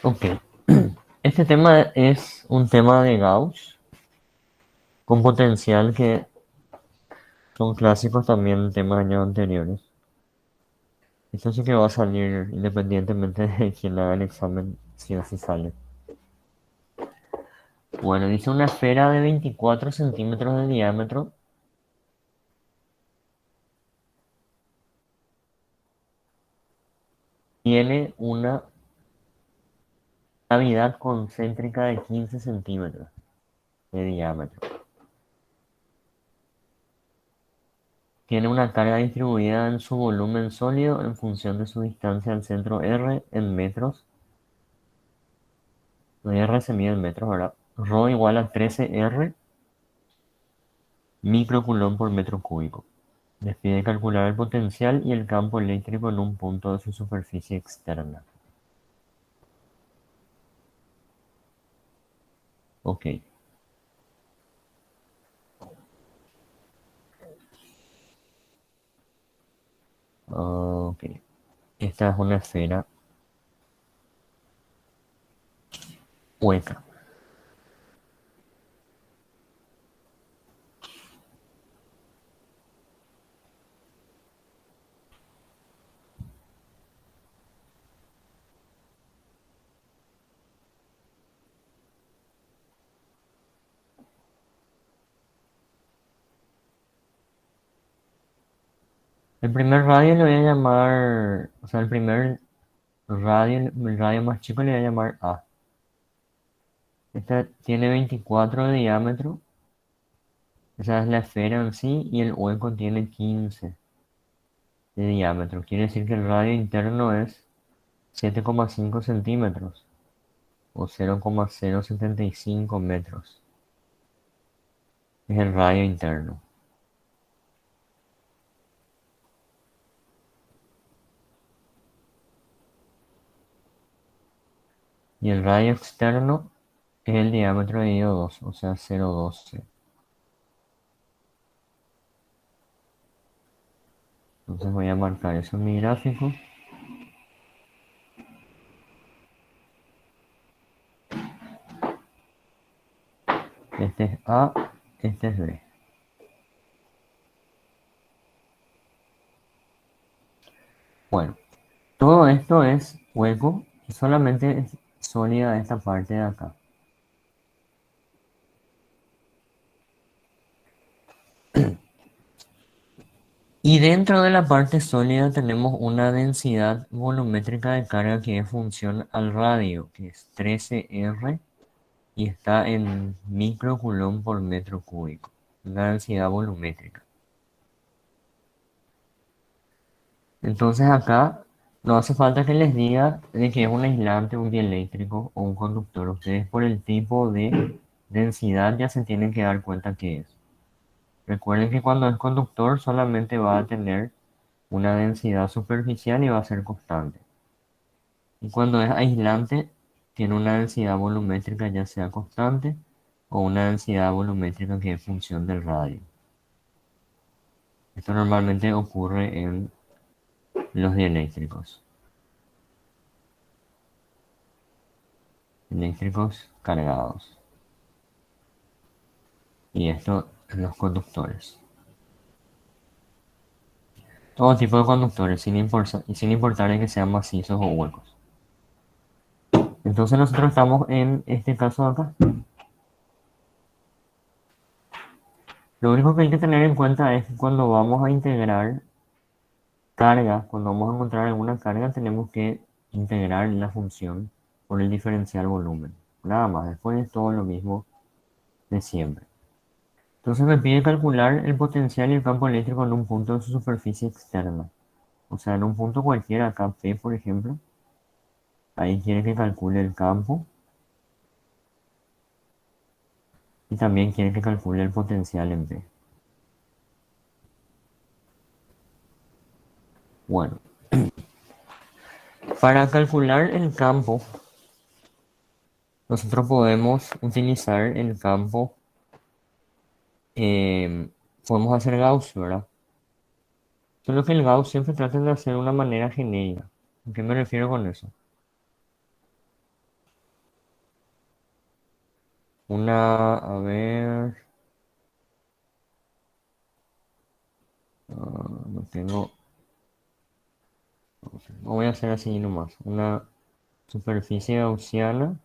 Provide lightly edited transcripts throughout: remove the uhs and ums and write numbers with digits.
Ok. Este tema es un tema de Gauss con potencial que son clásicos también en temas de años anteriores. Esto sí que va a salir independientemente de quién haga el examen, si así sale. Bueno, dice una esfera de 24 centímetros de diámetro tiene una cavidad concéntrica de 15 centímetros de diámetro. Tiene una carga distribuida en su volumen sólido en función de su distancia al centro R en metros. R se mide en metros, ¿verdad? Rho igual a 13 R microcoulomb por metro cúbico. Les pide calcular el potencial y el campo eléctrico en un punto de su superficie externa. Ok. Ok. Esta es una esfera hueca. El primer radio le voy a llamar, o sea, el radio más chico le voy a llamar A. Esta tiene 24 de diámetro, esa es la esfera en sí, y el hueco tiene 15 de diámetro. Quiere decir que el radio interno es 7,5 centímetros o 0,075 metros. Es el radio interno. Y el radio externo es el diámetro dividido 2, o sea, 0,12. Entonces voy a marcar eso en mi gráfico. Este es A, este es B. Bueno, todo esto es hueco y solamente es sólida esta parte de acá. Y dentro de la parte sólida tenemos una densidad volumétrica de carga que es función al radio, que es 13R y está en microcoulomb por metro cúbico. Una densidad volumétrica. Entonces acá no hace falta que les diga de que es un aislante, un dieléctrico o un conductor. Ustedes por el tipo de densidad ya se tienen que dar cuenta que es. Recuerden que cuando es conductor solamente va a tener una densidad superficial y va a ser constante. Y cuando es aislante tiene una densidad volumétrica ya sea constante o una densidad volumétrica que es función del radio. Esto normalmente ocurre en los dieléctricos. Eléctricos cargados. Y esto en los conductores. Todo tipo de conductores, sin importar de que sean macizos o huecos. Entonces nosotros estamos en este caso de acá. Lo único que hay que tener en cuenta es que cuando vamos a integrar carga, cuando vamos a encontrar alguna carga, tenemos que integrar la función por el diferencial volumen. Nada más, después es todo lo mismo de siempre. Entonces me pide calcular el potencial y el campo eléctrico en un punto de su superficie externa. O sea, en un punto cualquiera, acá P por ejemplo, ahí quiere que calcule el campo y también quiere que calcule el potencial en P. Bueno, para calcular el campo, nosotros podemos utilizar el campo, podemos hacer Gauss, ¿verdad? Solo que el Gauss siempre trata de hacer de una manera genérica. ¿A qué me refiero con eso? A ver, no tengo, no voy a hacer así nomás. Una superficie gaussiana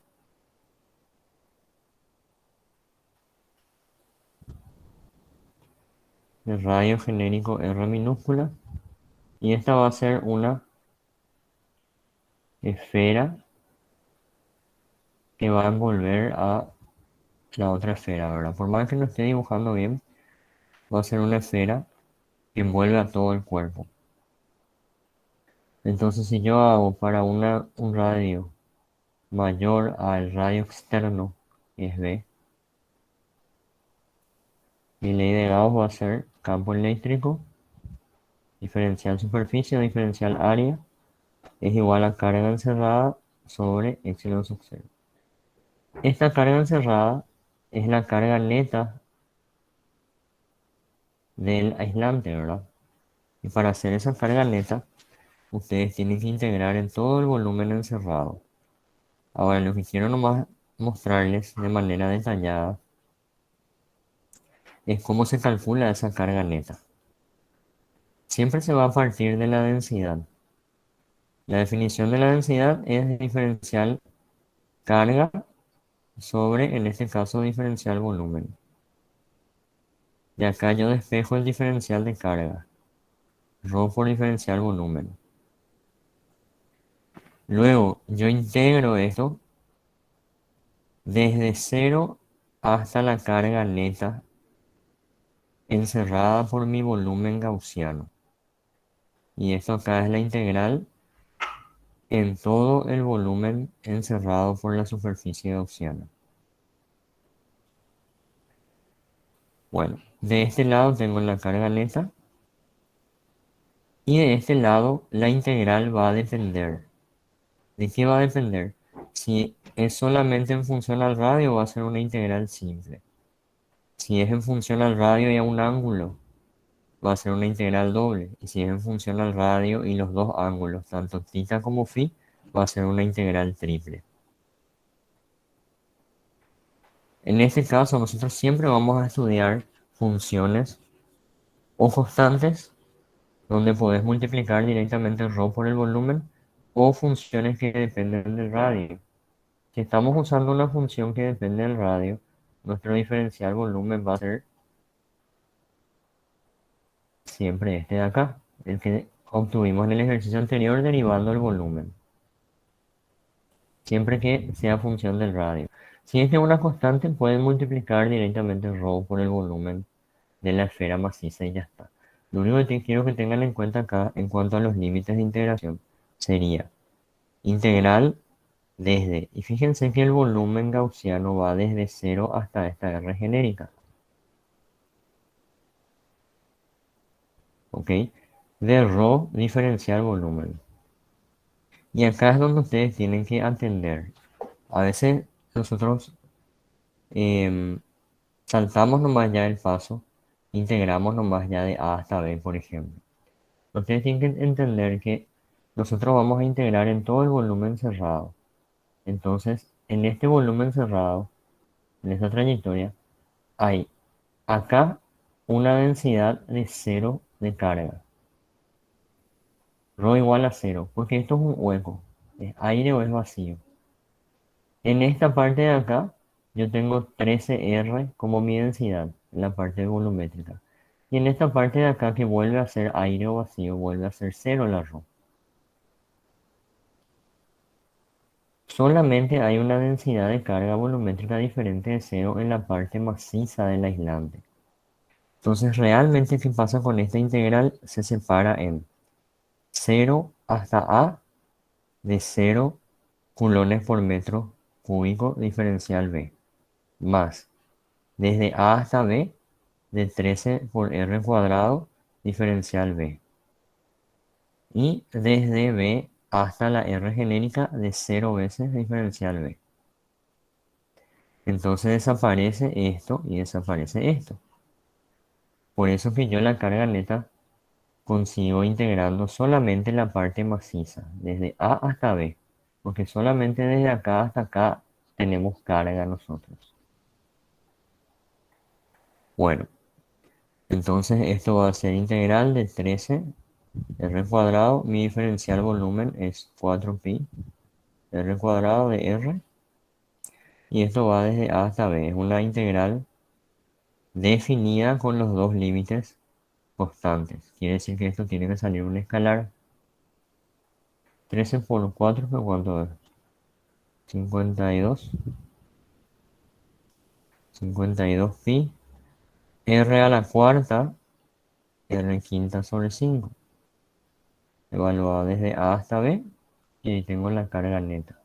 de radio genérico R minúscula. Y esta va a ser una esfera que va a envolver a la otra esfera, ¿verdad? Por más que no esté dibujando bien, va a ser una esfera que envuelve a todo el cuerpo. Entonces, si yo hago para un radio mayor al radio externo, que es B, mi ley de Gauss va a ser campo eléctrico, diferencial superficie o diferencial área, es igual a carga encerrada sobre epsilon sub 0. Esta carga encerrada es la carga neta del aislante, ¿verdad? Y para hacer esa carga neta, ustedes tienen que integrar en todo el volumen encerrado. Ahora, lo que quiero nomás mostrarles de manera detallada es cómo se calcula esa carga neta. Siempre se va a partir de la densidad. La definición de la densidad es diferencial carga sobre, en este caso, diferencial volumen. Y acá yo despejo el diferencial de carga, ρ por diferencial volumen. Luego, yo integro esto desde 0 hasta la carga neta encerrada por mi volumen gaussiano. Y esto acá es la integral en todo el volumen encerrado por la superficie gaussiana. Bueno, de este lado tengo la carga neta y de este lado la integral va a depender. ¿De qué va a depender? Si es solamente en función al radio va a ser una integral simple. Si es en función al radio y a un ángulo va a ser una integral doble. Y si es en función al radio y los dos ángulos, tanto θ como φ, va a ser una integral triple. En este caso, nosotros siempre vamos a estudiar funciones o constantes, donde podés multiplicar directamente ρ por el volumen, o funciones que dependen del radio. Si estamos usando una función que depende del radio, nuestro diferencial volumen va a ser siempre este de acá, el que obtuvimos en el ejercicio anterior derivando el volumen, siempre que sea función del radio. Si es de una constante, pueden multiplicar directamente ρ por el volumen de la esfera maciza y ya está. Lo único que quiero que tengan en cuenta acá en cuanto a los límites de integración sería integral desde, y fíjense que el volumen gaussiano va desde 0 hasta esta R genérica, ¿ok? De ρ diferencial volumen. Y acá es donde ustedes tienen que atender. A veces nosotros em, saltamos nomás ya el paso, integramos nomás ya de A hasta B, por ejemplo. Ustedes tienen que entender que nosotros vamos a integrar en todo el volumen cerrado. Entonces, en este volumen cerrado, en esta trayectoria, hay acá una densidad de 0 de carga. Rho igual a 0, porque esto es un hueco. ¿Es aire o es vacío? En esta parte de acá, yo tengo 13R como mi densidad, en la parte volumétrica. Y en esta parte de acá que vuelve a ser aire o vacío, vuelve a ser 0 la Rho. Solamente hay una densidad de carga volumétrica diferente de 0 en la parte maciza del aislante. Entonces, realmente, ¿qué pasa con esta integral? Se separa en 0 hasta A de 0 culones por metro cúbico diferencial B, más desde A hasta B de 13 por R cuadrado diferencial B, y desde B hasta la R genérica de 0 veces diferencial B. Entonces desaparece esto y desaparece esto. Por eso que yo la carga neta consigo integrando solamente la parte maciza, desde A hasta B, porque solamente desde acá hasta acá tenemos carga nosotros. Bueno, entonces esto va a ser integral de 13 r cuadrado. Mi diferencial volumen es 4pi r cuadrado de r. Y esto va desde a hasta b. Es una integral definida con los dos límites constantes. Quiere decir que esto tiene que salir un escalar. 13 por 4, ¿por cuánto es? 52. 52 pi. R a la cuarta. R quinta sobre 5. Evaluado desde a hasta b. Y ahí tengo la carga neta.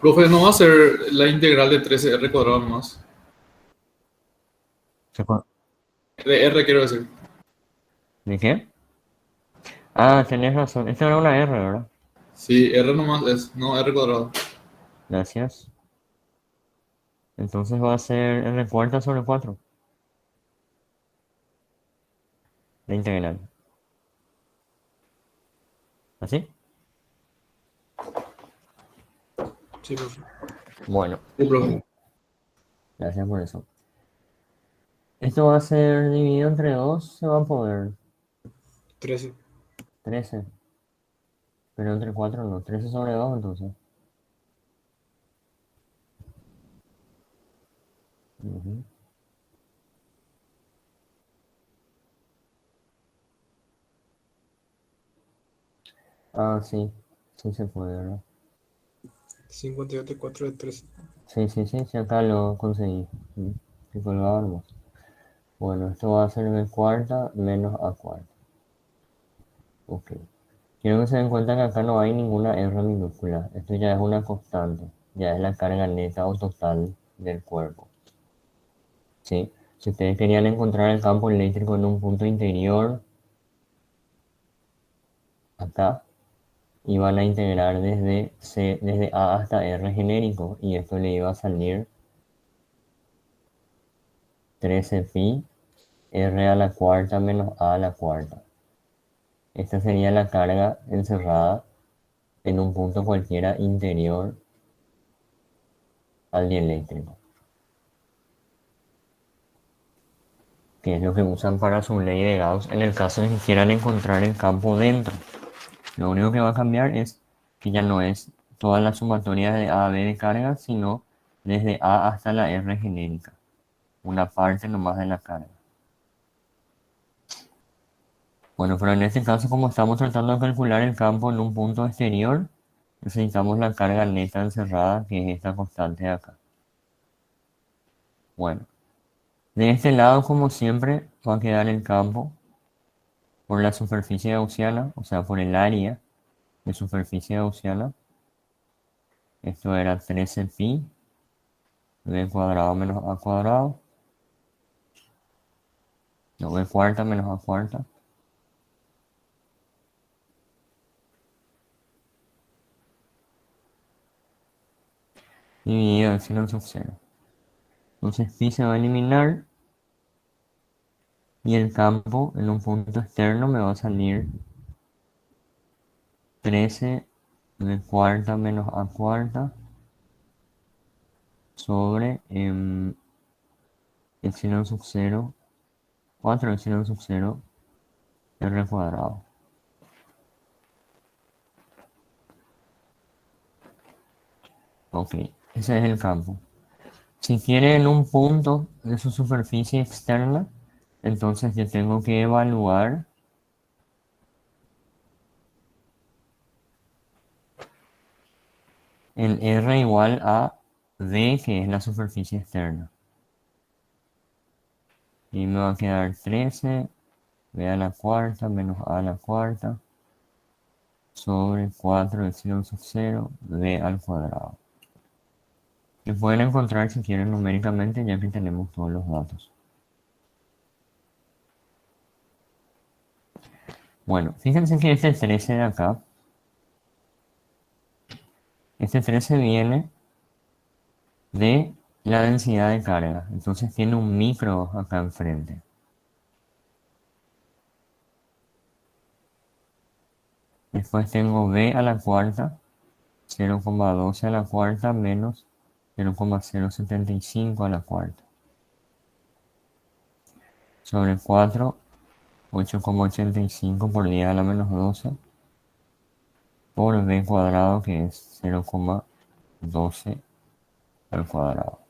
Profe, no va a ser la integral de 13r cuadrado más. De r quiero decir. ¿De qué? Ah, tenés razón. Esta era una R, ¿verdad? Sí, r nomás es, no r cuadrado. Gracias. Entonces va a ser R cuarta sobre 4. La integral. ¿Así? Sí, profe. Bueno, Sí, profe. gracias por eso. Esto va a ser dividido entre 2, se va a poder 13. 13, pero entre 4 no. 13 sobre 2 entonces. Ujú. Ah, sí. Sí se puede, ¿verdad? 57,4 de 13. Sí, sí, sí, sí, acá lo conseguí. Sí, colgado nomás. Bueno, esto va a ser B cuarta menos A cuarta. Ok. Quiero que se den cuenta que acá no hay ninguna R minúscula. Esto ya es una constante. Ya es la carga neta o total del cuerpo. ¿Sí? Si ustedes querían encontrar el campo eléctrico en un punto interior, acá, iban a integrar desde A hasta R genérico. Y esto le iba a salir 13 pi R a la cuarta menos A a la cuarta. Esta sería la carga encerrada en un punto cualquiera interior al dieléctrico, que es lo que usan para su ley de Gauss en el caso de que quieran encontrar el campo dentro. Lo único que va a cambiar es que ya no es toda la sumatoria de A a B de carga, sino desde A hasta la R genérica, una parte nomás de la carga. Bueno, pero en este caso, como estamos tratando de calcular el campo en un punto exterior, necesitamos la carga neta encerrada, que es esta constante de acá. Bueno, de este lado, como siempre, va a quedar el campo por la superficie gaussiana, o sea, por el área de superficie gaussiana. Esto era 13 pi b cuadrado menos a cuadrado. No, b cuarta menos a cuarta. Dividido epsilon sub 0. Entonces pi se va a eliminar y el campo en un punto externo me va a salir 13 b cuarta menos a cuarta sobre epsilon sub 0, 4 epsilon sub 0 r cuadrado. Ok, ese es el campo. Si quiere en un punto de su superficie externa, entonces yo tengo que evaluar el R igual a D, que es la superficie externa. Y me va a quedar 13 B a la cuarta menos A a la cuarta sobre 4 epsilon sub 0 B al cuadrado. Que pueden encontrar si quieren numéricamente ya que tenemos todos los datos. Bueno, fíjense que este 13 de acá, este 13 viene de la densidad de carga. Entonces tiene un micro acá enfrente. Después tengo B a la cuarta, 0,12 a la cuarta menos 0,075 a la cuarta. Sobre 4, 8,85 por 10 a la menos 12 por b cuadrado, que es 0,12 al cuadrado.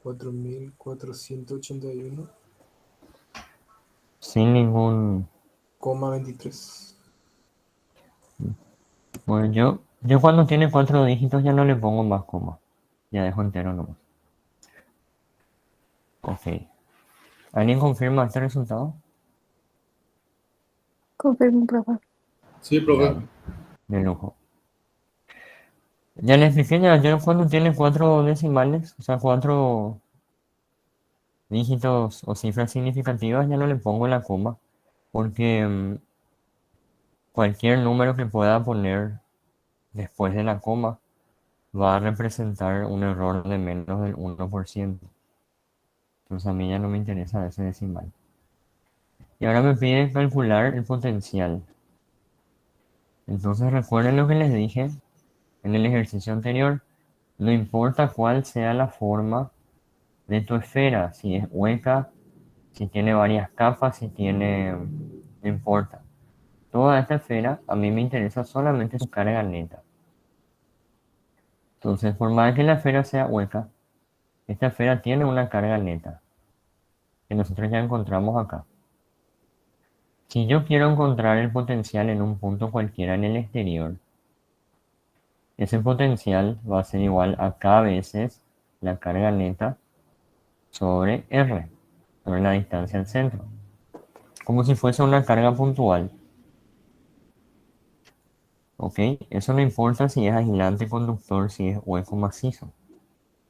Cuatro mil cuatrocientos ochenta y uno Sin ningún... coma 23. Bueno, yo cuando tiene 4 dígitos ya no le pongo más coma. Ya dejo entero nomás. Ok. ¿Alguien confirma este resultado? Confirmo, profe. Sí, profe. Dale, de lujo. Ya les expliqué, ya yo cuando tiene 4 decimales, o sea, 4 dígitos o cifras significativas, ya no le pongo la coma, porque cualquier número que pueda poner después de la coma va a representar un error de menos del 1%. Entonces a mí ya no me interesa ese decimal. Y ahora me pide calcular el potencial. Entonces recuerden lo que les dije en el ejercicio anterior. No importa cuál sea la forma de tu esfera, si es hueca, si tiene varias capas, si tiene... No importa. Toda esta esfera a mí me interesa solamente su carga neta. Entonces, por más que la esfera sea hueca, esta esfera tiene una carga neta, que nosotros ya encontramos acá. Si yo quiero encontrar el potencial en un punto cualquiera en el exterior, ese potencial va a ser igual a k veces la carga neta sobre r, sobre la distancia al centro. Como si fuese una carga puntual. ¿Ok? Eso no importa si es aislante conductor, si es hueco macizo.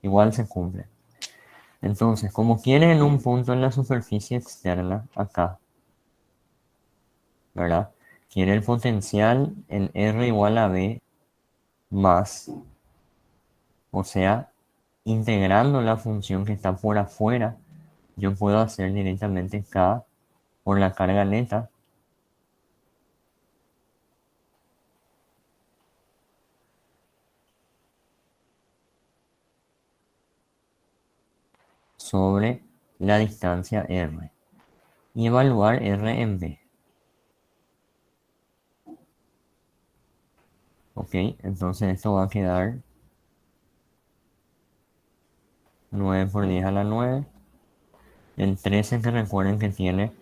Igual se cumple. Entonces, como quiere en un punto en la superficie externa, acá, ¿verdad? Quiere el potencial en R igual a B más, o sea, integrando la función que está por afuera, yo puedo hacer directamente K por la carga neta sobre la distancia R y evaluar R en B. Ok, entonces esto va a quedar 9 por 10 a la 9. El 13, que recuerden que tiene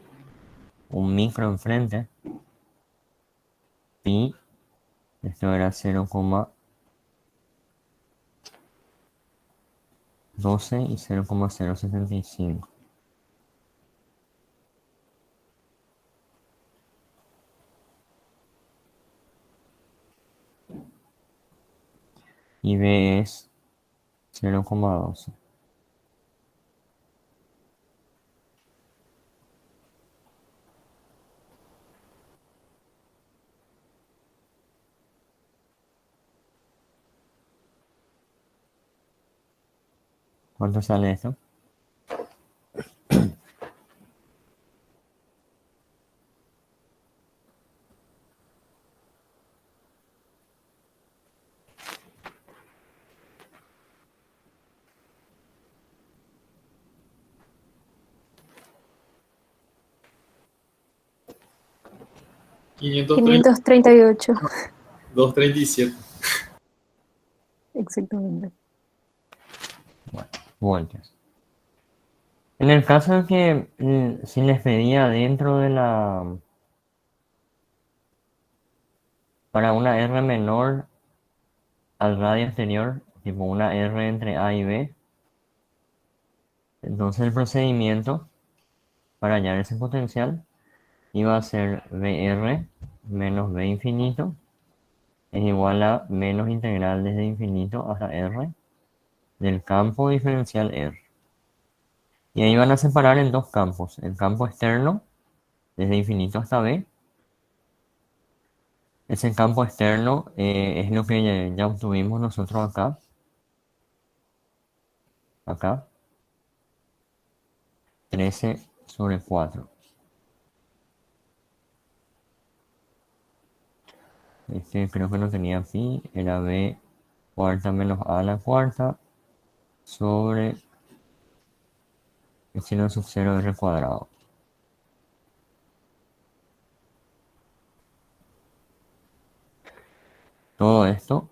un micro enfrente. Pi, esto era 0,12 y 0,075. Y B es 0,12. ¿Cuánto sale esto? Quinientos treinta 538. 237. Exactamente. Bueno, voltios. En el caso de que si les pedía dentro de la... para una R menor al radio exterior, tipo una R entre A y B, entonces el procedimiento para hallar ese potencial iba a ser VR menos B infinito es igual a menos integral desde infinito hasta R del campo diferencial R. Y ahí van a separar en dos campos. El campo externo, desde infinito hasta b. Ese campo externo es lo que ya obtuvimos nosotros acá. Acá. 13/4. Este creo que no tenía pi. Era b cuarta menos a a la cuarta sobre epsilon sub 0 r cuadrado. Todo esto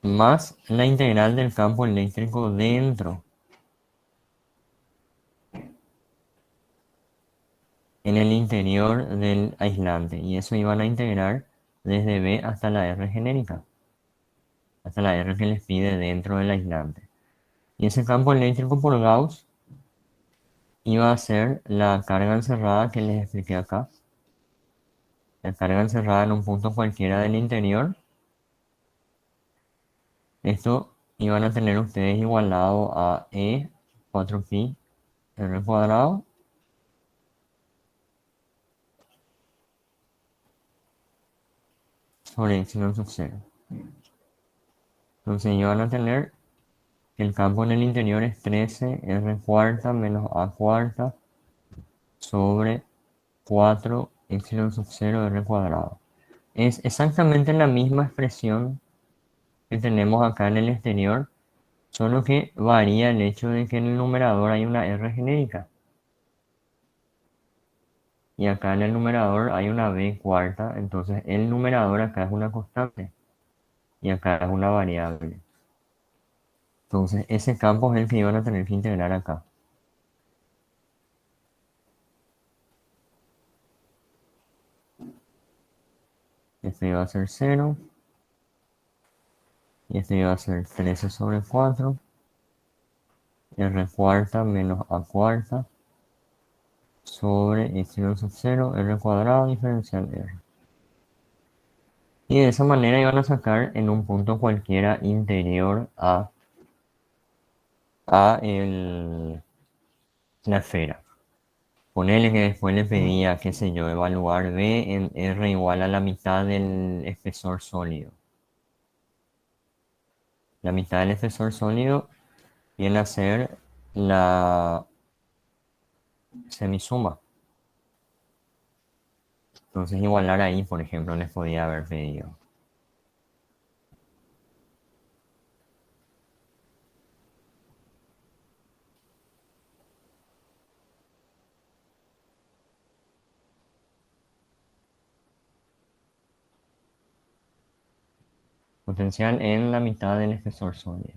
más la integral del campo eléctrico dentro, en el interior del aislante. Y eso iban a integrar desde B hasta la R genérica, hasta la R que les pide dentro del aislante. Y ese campo eléctrico por Gauss iba a ser la carga encerrada que les expliqué acá. La carga encerrada en un punto cualquiera del interior. Esto iban a tener ustedes igualado a E 4pi R cuadrado sobre epsilon sub 0. Entonces iban a tener que el campo en el interior es 13 R cuarta menos A cuarta sobre 4 epsilon sub 0 R cuadrado. Es exactamente la misma expresión que tenemos acá en el exterior, solo que varía el hecho de que en el numerador hay una R genérica. Y acá en el numerador hay una B cuarta, entonces el numerador acá es una constante y acá es una variable. Entonces ese campo es el que iban a tener que integrar acá. Este iba a ser 0 y este iba a ser 13/4 R cuarta menos A cuarta sobre epsilon sub 0 R cuadrado diferencial R. Y de esa manera iban a sacar en un punto cualquiera interior a la esfera. Ponele que después le pedía, qué sé yo, evaluar B en R igual a la mitad del espesor sólido. La mitad del espesor sólido viene a ser la semisuma. Entonces igualar ahí, por ejemplo, les podía haber pedido. Potencial en la mitad del espesor sólido.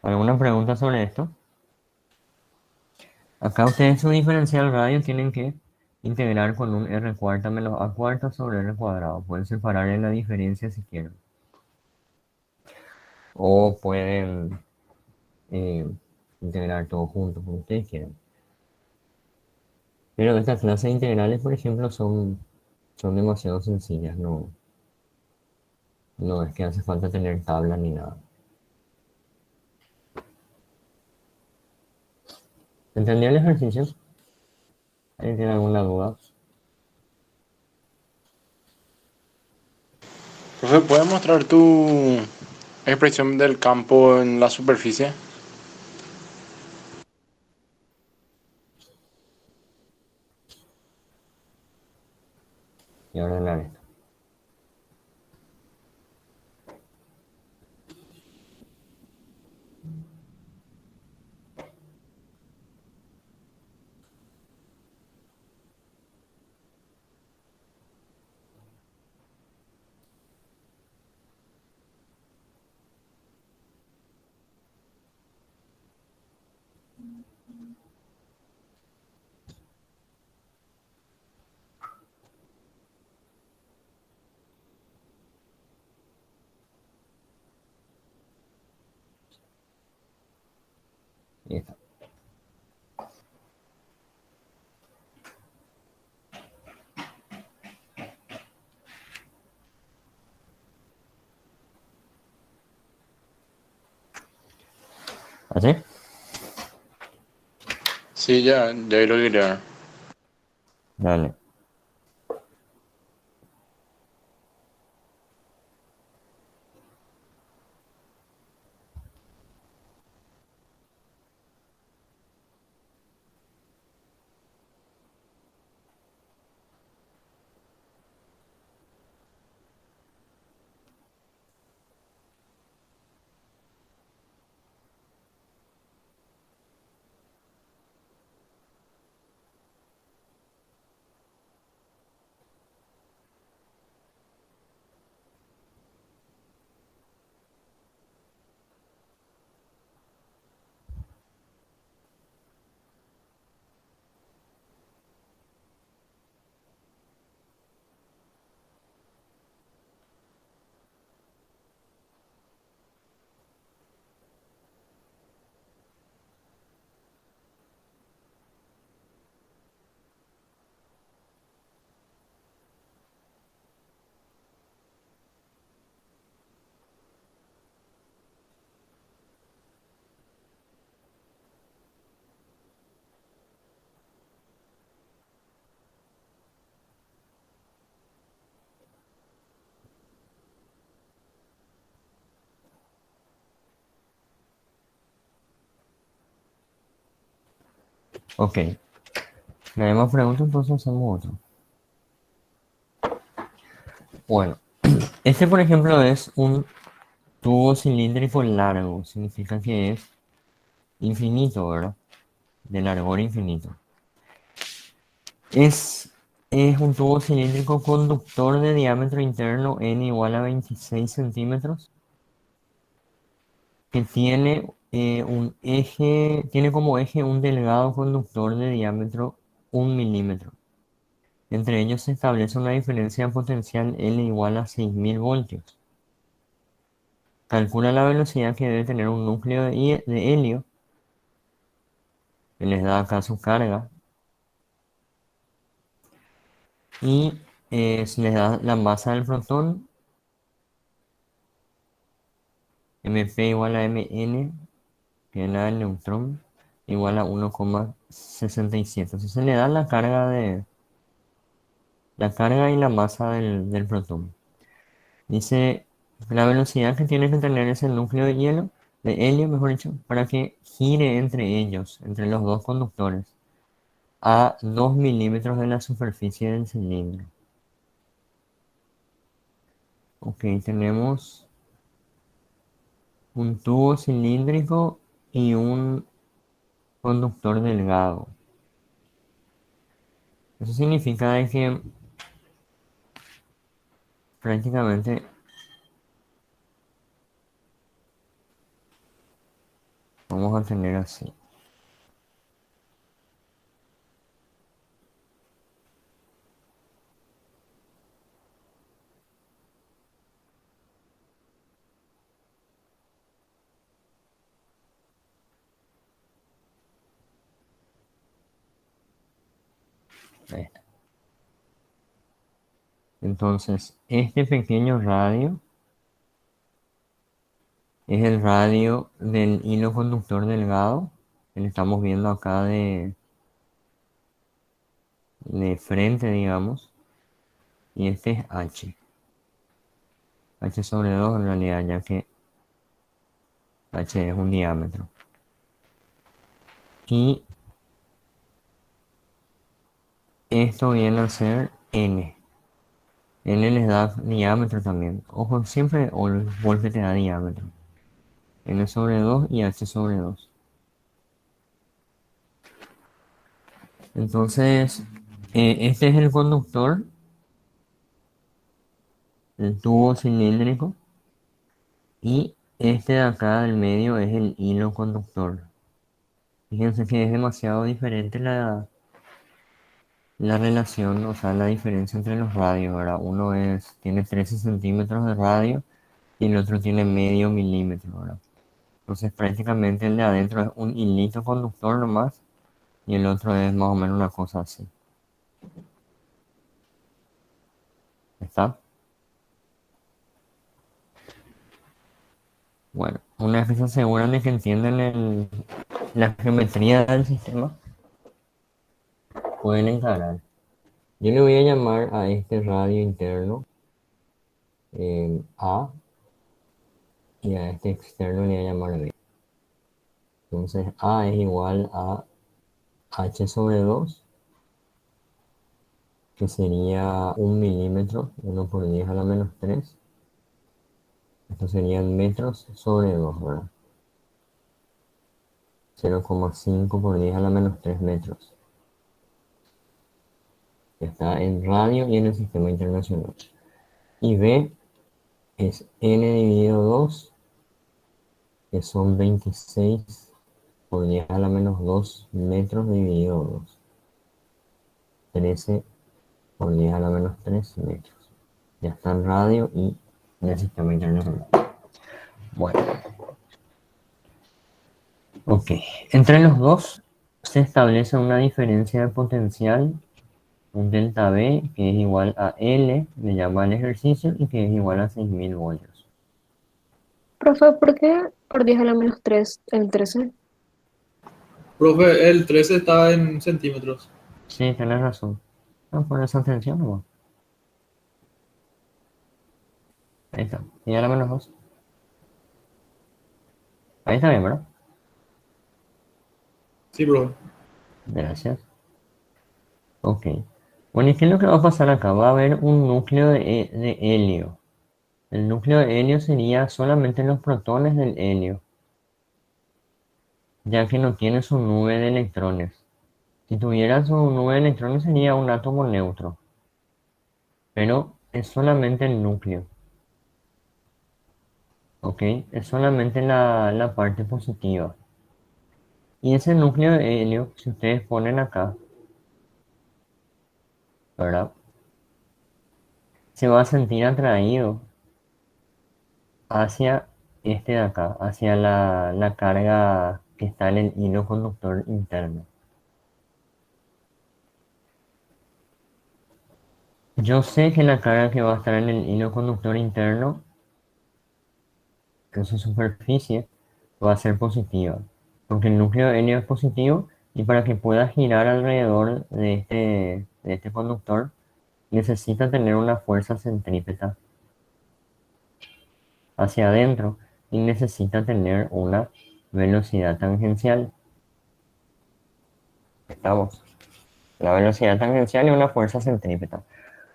¿Alguna pregunta sobre esto? Acá ustedes su diferencial radio tienen que integrar con un R cuarta menos A cuarta sobre R cuadrado. Pueden separar en la diferencia si quieren. O pueden eh, integrar todo junto, como ustedes quieran. Pero estas clases de integrales, por ejemplo, son demasiado sencillas. No es que hace falta tener tabla ni nada. ¿Entendió el ejercicio? ¿Alguien tiene alguna duda? Profe, ¿puedes mostrar tu expresión del campo en la superficie? Y ordenar esto. Y está. ¿Así? Sí, ya lo diré. Dale. Ok. No hay más preguntas, entonces hacemos otro. Bueno, este por ejemplo es un tubo cilíndrico largo. Significa que es infinito, ¿verdad? De largor infinito. Es, es un tubo cilíndrico conductor de diámetro interno n igual a 26 centímetros que tiene como eje un delgado conductor de diámetro 1 milímetro. Entre ellos se establece una diferencia potencial L igual a 6000 voltios. Calcula la velocidad que debe tener un núcleo de helio, que les da acá su carga, y se les da la masa del protón, Mp igual a Mn, que es la del neutrón, igual a 1,67. Entonces se le da la carga y la masa del protón. Dice la velocidad que tiene que tener ese núcleo de helio, mejor dicho, para que gire entre ellos, entre los dos conductores, a 2 milímetros de la superficie del cilindro. Ok, tenemos un tubo cilíndrico y un conductor delgado. Eso significa de que prácticamente vamos a tener así. Ahí está. Entonces, este pequeño radio es el radio del hilo conductor delgado, que le estamos viendo acá de frente, digamos, y este es H sobre 2 en realidad, ya que H es un diámetro. Y esto viene a ser N. N les da diámetro también. Ojo, siempre Wolfe te da diámetro. N sobre 2 y H sobre 2. Entonces, este es el conductor, el tubo cilíndrico, y este de acá del medio es el hilo conductor. Fíjense que es demasiado diferente la relación, o sea, la diferencia entre los radios, ¿verdad? Tiene 13 centímetros de radio y el otro tiene medio milímetro, ¿verdad? Entonces prácticamente el de adentro es un hilito conductor nomás y el otro es más o menos una cosa así. ¿Está? Bueno, una vez que se aseguran de que entienden la geometría del sistema, pueden encarar. Yo le voy a llamar a este radio interno A y a este externo le voy a llamar B. Entonces A es igual a H sobre 2, que sería 1 milímetro, 1 por 10 a la menos 3. Esto serían metros sobre 2, ¿verdad? 0,5 por 10 a la menos 3 metros. Está en radio y en el sistema internacional. Y B es N dividido 2, que son 26 por 10 a la menos 2 metros dividido 2. 13 por 10 a la menos 3 metros. Ya está en radio y en el sistema internacional. Bueno, ok. Entre los dos se establece una diferencia de potencial, un delta B, que es igual a L, le llama el ejercicio, y que es igual a 6000 voltios. Profe, ¿por qué por 10 a la menos 3 el 13? Profe, el 13 está en centímetros. Sí, tenés razón. No pones atención, ¿no? Ahí está. Y ahora menos 2. Ahí está bien, ¿verdad? Sí, profe. Gracias. Ok. Bueno, ¿y qué es lo que va a pasar acá? Va a haber un núcleo de helio. El núcleo de helio sería solamente los protones del helio, ya que no tiene su nube de electrones. Si tuviera su nube de electrones sería un átomo neutro, pero es solamente el núcleo. ¿Ok? Es solamente la parte positiva. Y ese núcleo de helio, si ustedes ponen acá, ¿verdad? Se va a sentir atraído hacia este de acá, hacia la carga que está en el hilo conductor interno. Yo sé que la carga que va a estar en el hilo conductor interno, en su superficie, va a ser positiva, porque el núcleo de helio es positivo y para que pueda girar alrededor de este conductor, necesita tener una fuerza centrípeta hacia adentro y necesita tener una velocidad tangencial. Estamos. La velocidad tangencial y una fuerza centrípeta.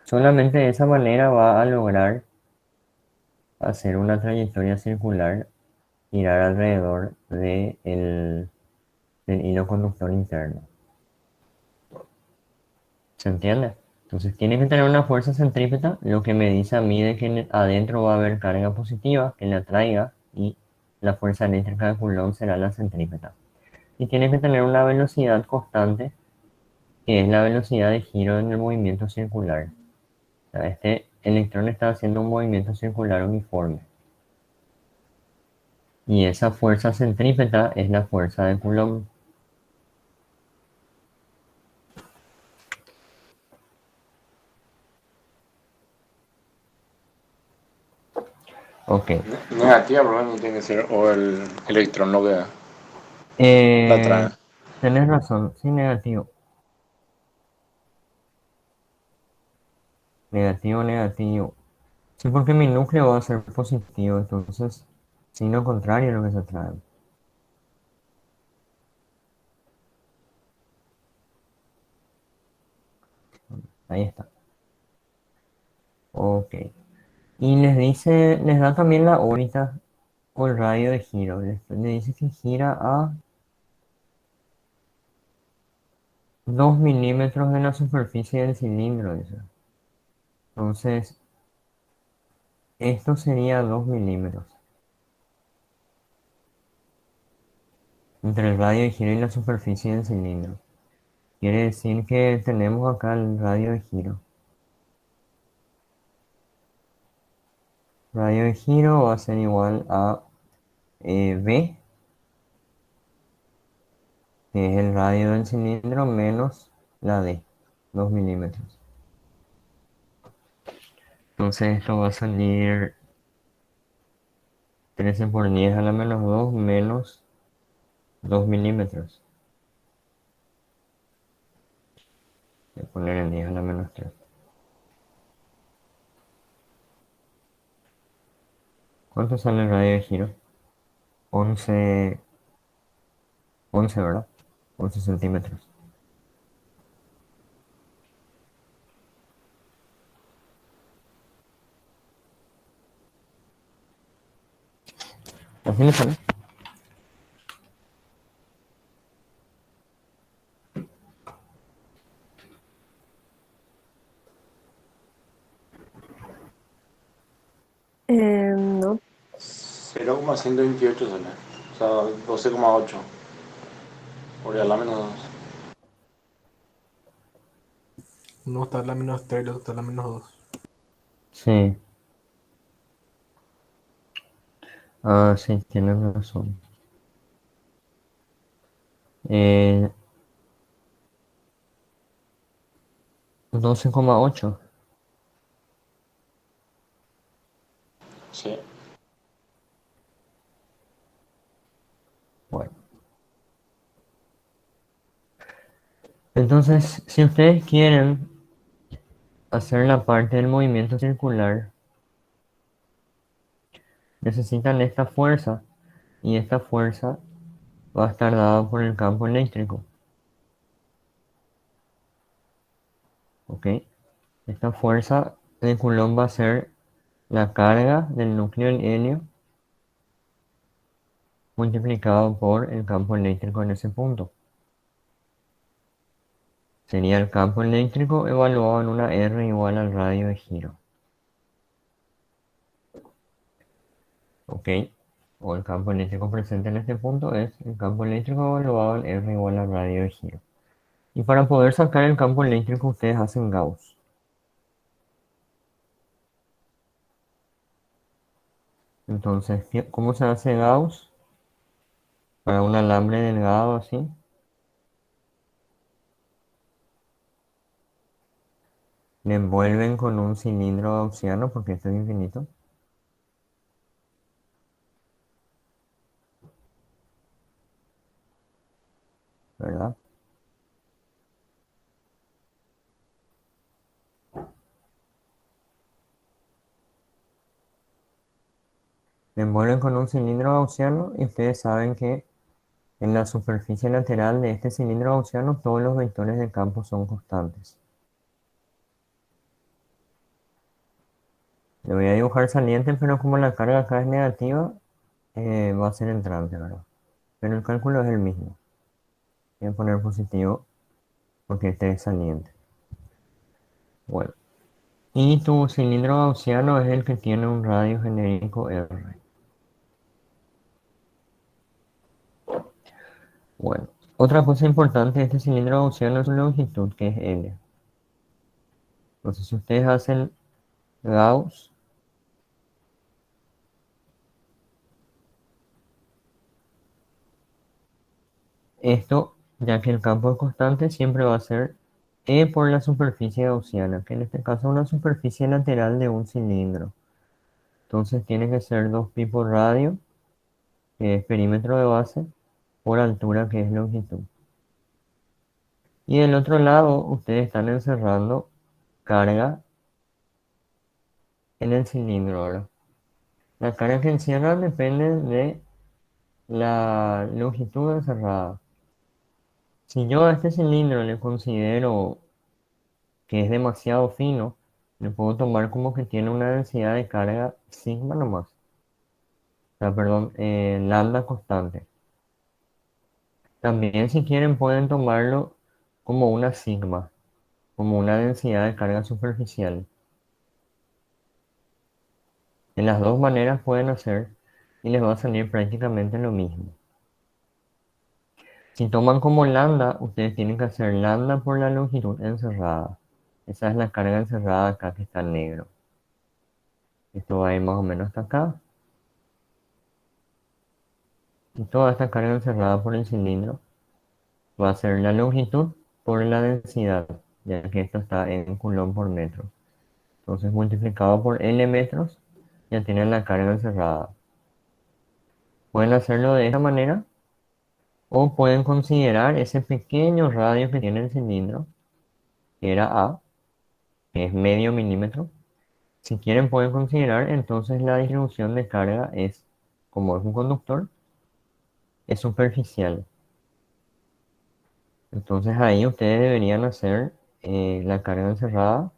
Solamente de esa manera va a lograr hacer una trayectoria circular, girar alrededor del hilo conductor interno. ¿Se entiende? Entonces tiene que tener una fuerza centrípeta, lo que me dice a mí de que adentro va a haber carga positiva que le atraiga y la fuerza eléctrica de Coulomb será la centrípeta. Y tiene que tener una velocidad constante, que es la velocidad de giro en el movimiento circular. O sea, este electrón está haciendo un movimiento circular uniforme. Y esa fuerza centrípeta es la fuerza de Coulomb. Ok. Negativa, pero no tiene que ser, o el electrón lo que la Eh, atrae. tenés razón, sí, negativo. Negativo, negativo. Sí, porque mi núcleo va a ser positivo, entonces, signo contrario a lo que se trae. Ahí está. Ok. Y les da también la órbita o el radio de giro. Le dice que gira a 2 milímetros de la superficie del cilindro, dice. Entonces, esto sería 2 milímetros entre el radio de giro y la superficie del cilindro. Quiere decir que tenemos acá el radio de giro. Radio de giro va a ser igual a B, que es el radio del cilindro, menos la D, 2 milímetros. Entonces esto va a salir 13 por 10 a la menos 2 menos 2 milímetros. Voy a poner en 10 a la menos 3. ¿Cuánto sale el radio de giro? 11, 11, ¿verdad? 11 centímetros. ¿Así le sale? No, 0,128 sale. O sea, 12,8. Por la menos 2. Uno está en la menos 3 y el otro está en la menos 2. Sí. Ah, sí, tienes razón. 12,8. Sí. Bueno. Entonces, si ustedes quieren hacer la parte del movimiento circular, necesitan esta fuerza y esta fuerza va a estar dada por el campo eléctrico. ¿Ok? Esta fuerza de Coulomb va a ser la carga del núcleo del helio multiplicado por el campo eléctrico en ese punto. Sería el campo eléctrico evaluado en una R igual al radio de giro. ¿Ok? O el campo eléctrico presente en este punto es el campo eléctrico evaluado en R igual al radio de giro. Y para poder sacar el campo eléctrico ustedes hacen Gauss. Entonces, ¿cómo se hace Gauss? Para un alambre delgado así. Le envuelven con un cilindro gaussiano porque esto es infinito. ¿Verdad? Le envuelven con un cilindro gaussiano y ustedes saben que en la superficie lateral de este cilindro gaussiano todos los vectores de campo son constantes. Le voy a dibujar saliente, pero como la carga acá es negativa, va a ser entrante, ¿verdad? Pero el cálculo es el mismo. Voy a poner positivo porque este es saliente. Bueno. Y tu cilindro gaussiano es el que tiene un radio genérico R. Bueno. Otra cosa importante de este cilindro gaussiano es su longitud, que es L. Entonces, si ustedes hacen Gauss, esto, ya que el campo es constante, siempre va a ser E por la superficie gaussiana, que en este caso es una superficie lateral de un cilindro. Entonces tiene que ser 2pi por radio, que es perímetro de base, por altura, que es longitud. Y del otro lado, ustedes están encerrando carga en el cilindro ahora. La carga que encierran depende de la longitud encerrada. Si yo a este cilindro le considero que es demasiado fino, le puedo tomar como que tiene una densidad de carga sigma nomás. O sea, perdón, lambda constante. También si quieren pueden tomarlo como una sigma, como una densidad de carga superficial. De las dos maneras pueden hacer y les va a salir prácticamente lo mismo. Si toman como lambda, ustedes tienen que hacer lambda por la longitud encerrada. Esa es la carga encerrada acá que está en negro. Esto va a ir más o menos hasta acá. Y toda esta carga encerrada por el cilindro va a ser la longitud por la densidad, ya que esto está en coulomb por metro. Entonces multiplicado por L metros, ya tienen la carga encerrada. Pueden hacerlo de esta manera o pueden considerar ese pequeño radio que tiene el cilindro, que era A, que es medio milímetro. Si quieren pueden considerar entonces la distribución de carga es, como es un conductor, es superficial. Entonces ahí ustedes deberían hacer la carga encerrada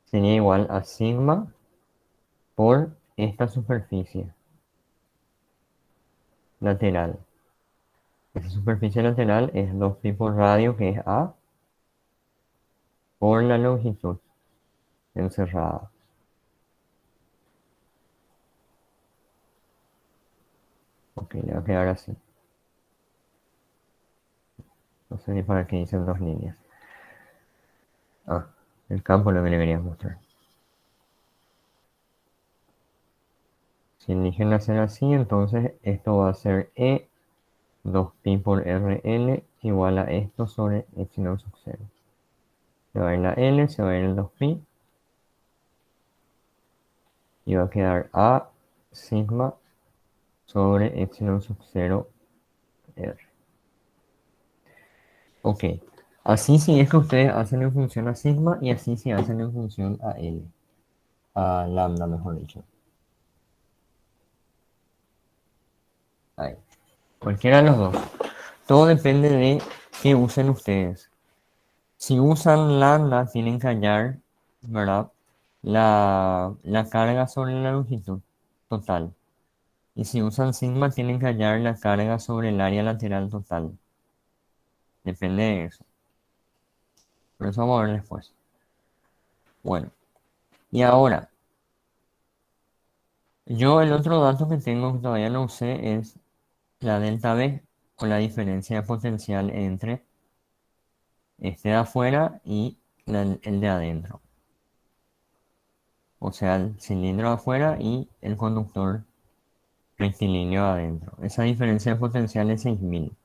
sería igual a sigma por esta superficie lateral. Esta superficie lateral es 2pi por radio, que es A, por la longitud encerrada. Ok, le va a quedar así. No sé ni para qué dicen dos líneas. Ah, el campo es lo que le quería mostrar. Si eligen hacer así, entonces esto va a ser E 2pi por Rl igual a esto sobre epsilon sub 0. Se va a ir la L, se va a ir el 2pi. Y va a quedar A sigma sobre epsilon sub 0 R. Ok, así sí es que ustedes hacen en función a sigma y así sí hacen en función a L. A lambda, mejor dicho. Ahí. Cualquiera de los dos. Todo depende de qué usen ustedes. Si usan lambda, tienen que hallar, ¿verdad? La carga sobre la longitud total. Y si usan sigma, tienen que hallar la carga sobre el área lateral total. Depende de eso. Pero eso vamos a ver después. Bueno, y ahora, yo el otro dato que tengo que todavía no usé es la delta B, o la diferencia de potencial entre este de afuera y el de adentro. O sea, el cilindro de afuera y el conductor rectilíneo de adentro. Esa diferencia de potencial es 6000.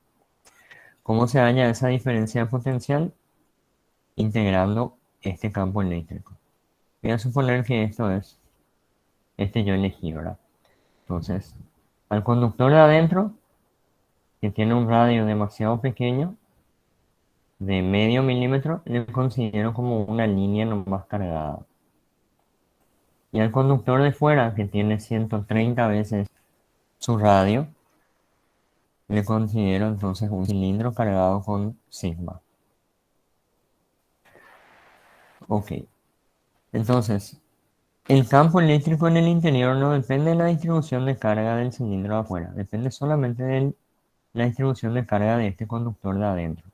¿Cómo se halla esa diferencia de potencial? Integrando este campo eléctrico. Voy a suponer que esto es, este yo elegí, ¿verdad? Entonces, al conductor de adentro, que tiene un radio demasiado pequeño, de medio milímetro, le considero como una línea nomás cargada. Y al conductor de fuera, que tiene 130 veces su radio, le considero entonces un cilindro cargado con sigma. Ok, entonces, el campo eléctrico en el interior no depende de la distribución de carga del cilindro de afuera, depende solamente de la distribución de carga de este conductor de adentro.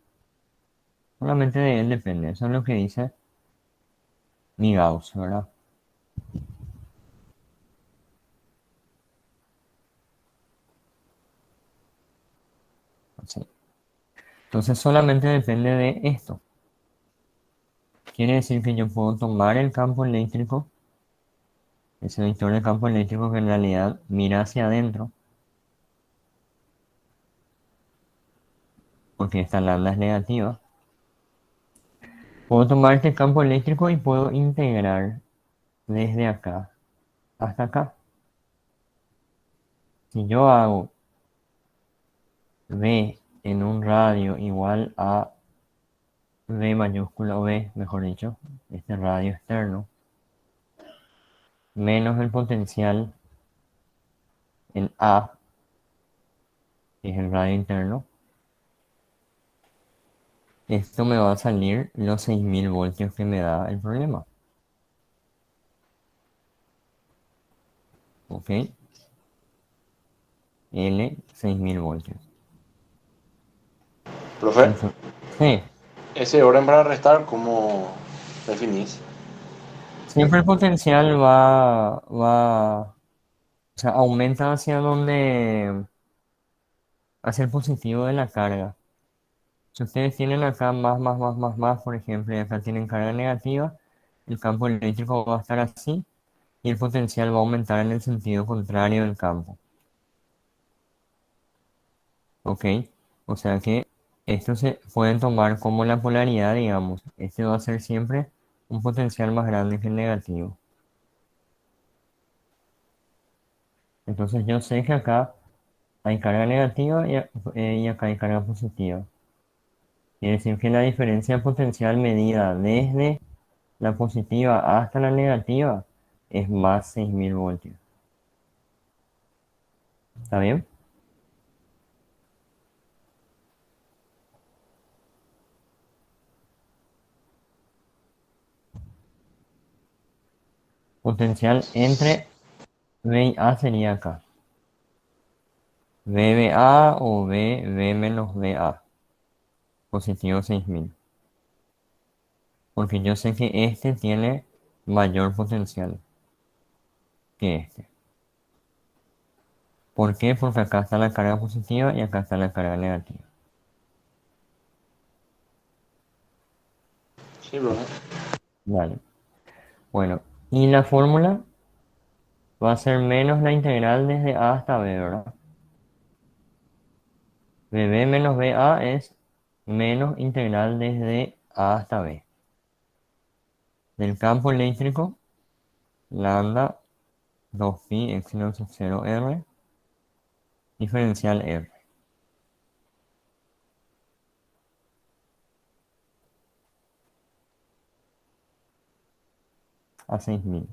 Solamente de él depende, eso es lo que dice mi Gauss, ¿verdad? Sí. Entonces solamente depende de esto. Quiere decir que yo puedo tomar el campo eléctrico, ese vector de campo eléctrico que en realidad mira hacia adentro, porque esta lambda es negativa. Puedo tomar este campo eléctrico y puedo integrar desde acá hasta acá. Si yo hago V en un radio igual a V mayúscula o V, mejor dicho, este radio externo, menos el potencial en A, que es el radio interno, esto me va a salir los 6000 voltios que me da el problema. ¿Ok? L 6000 voltios. Profe, Entonces, sí, ese orden para restar, ¿cómo definís? siempre el potencial o sea, aumenta hacia donde, hacia el positivo de la carga. Si ustedes tienen acá más, por ejemplo, y acá tienen carga negativa, el campo eléctrico va a estar así y el potencial va a aumentar en el sentido contrario del campo. ¿Ok? O sea que esto se pueden tomar como la polaridad, digamos. Este va a ser siempre un potencial más grande que el negativo. Entonces yo sé que acá hay carga negativa y acá hay carga positiva. Quiere decir que la diferencia potencial medida desde la positiva hasta la negativa es más 6000 voltios. ¿Está bien? Potencial entre B y A sería acá. VBA o VB menos VA. Positivo 6000. Porque yo sé que este tiene mayor potencial que este. ¿Por qué? Porque acá está la carga positiva y acá está la carga negativa. Sí, profe. Vale. Bueno, y la fórmula va a ser menos la integral desde A hasta B, ¿verdad? BB menos BA es menos integral desde A hasta B. Del campo eléctrico, lambda 2pi epsilon sub 0 R, diferencial R. A 6000.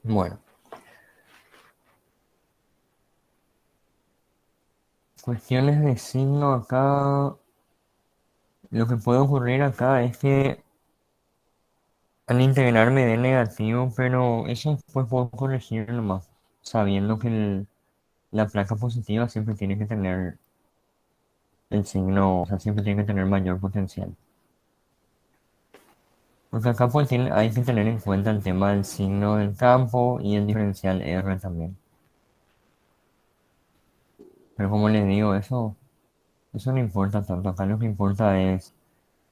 Bueno, cuestiones de signo acá. Lo que puede ocurrir acá es que al integrar me dé negativo, pero eso después puedo corregir nomás, sabiendo que la placa positiva siempre tiene que tener el signo, o sea, siempre tiene que tener mayor potencial. Porque acá pues hay que tener en cuenta el tema del signo del campo y el diferencial R también. Pero como les digo, eso no importa tanto. Acá lo que importa es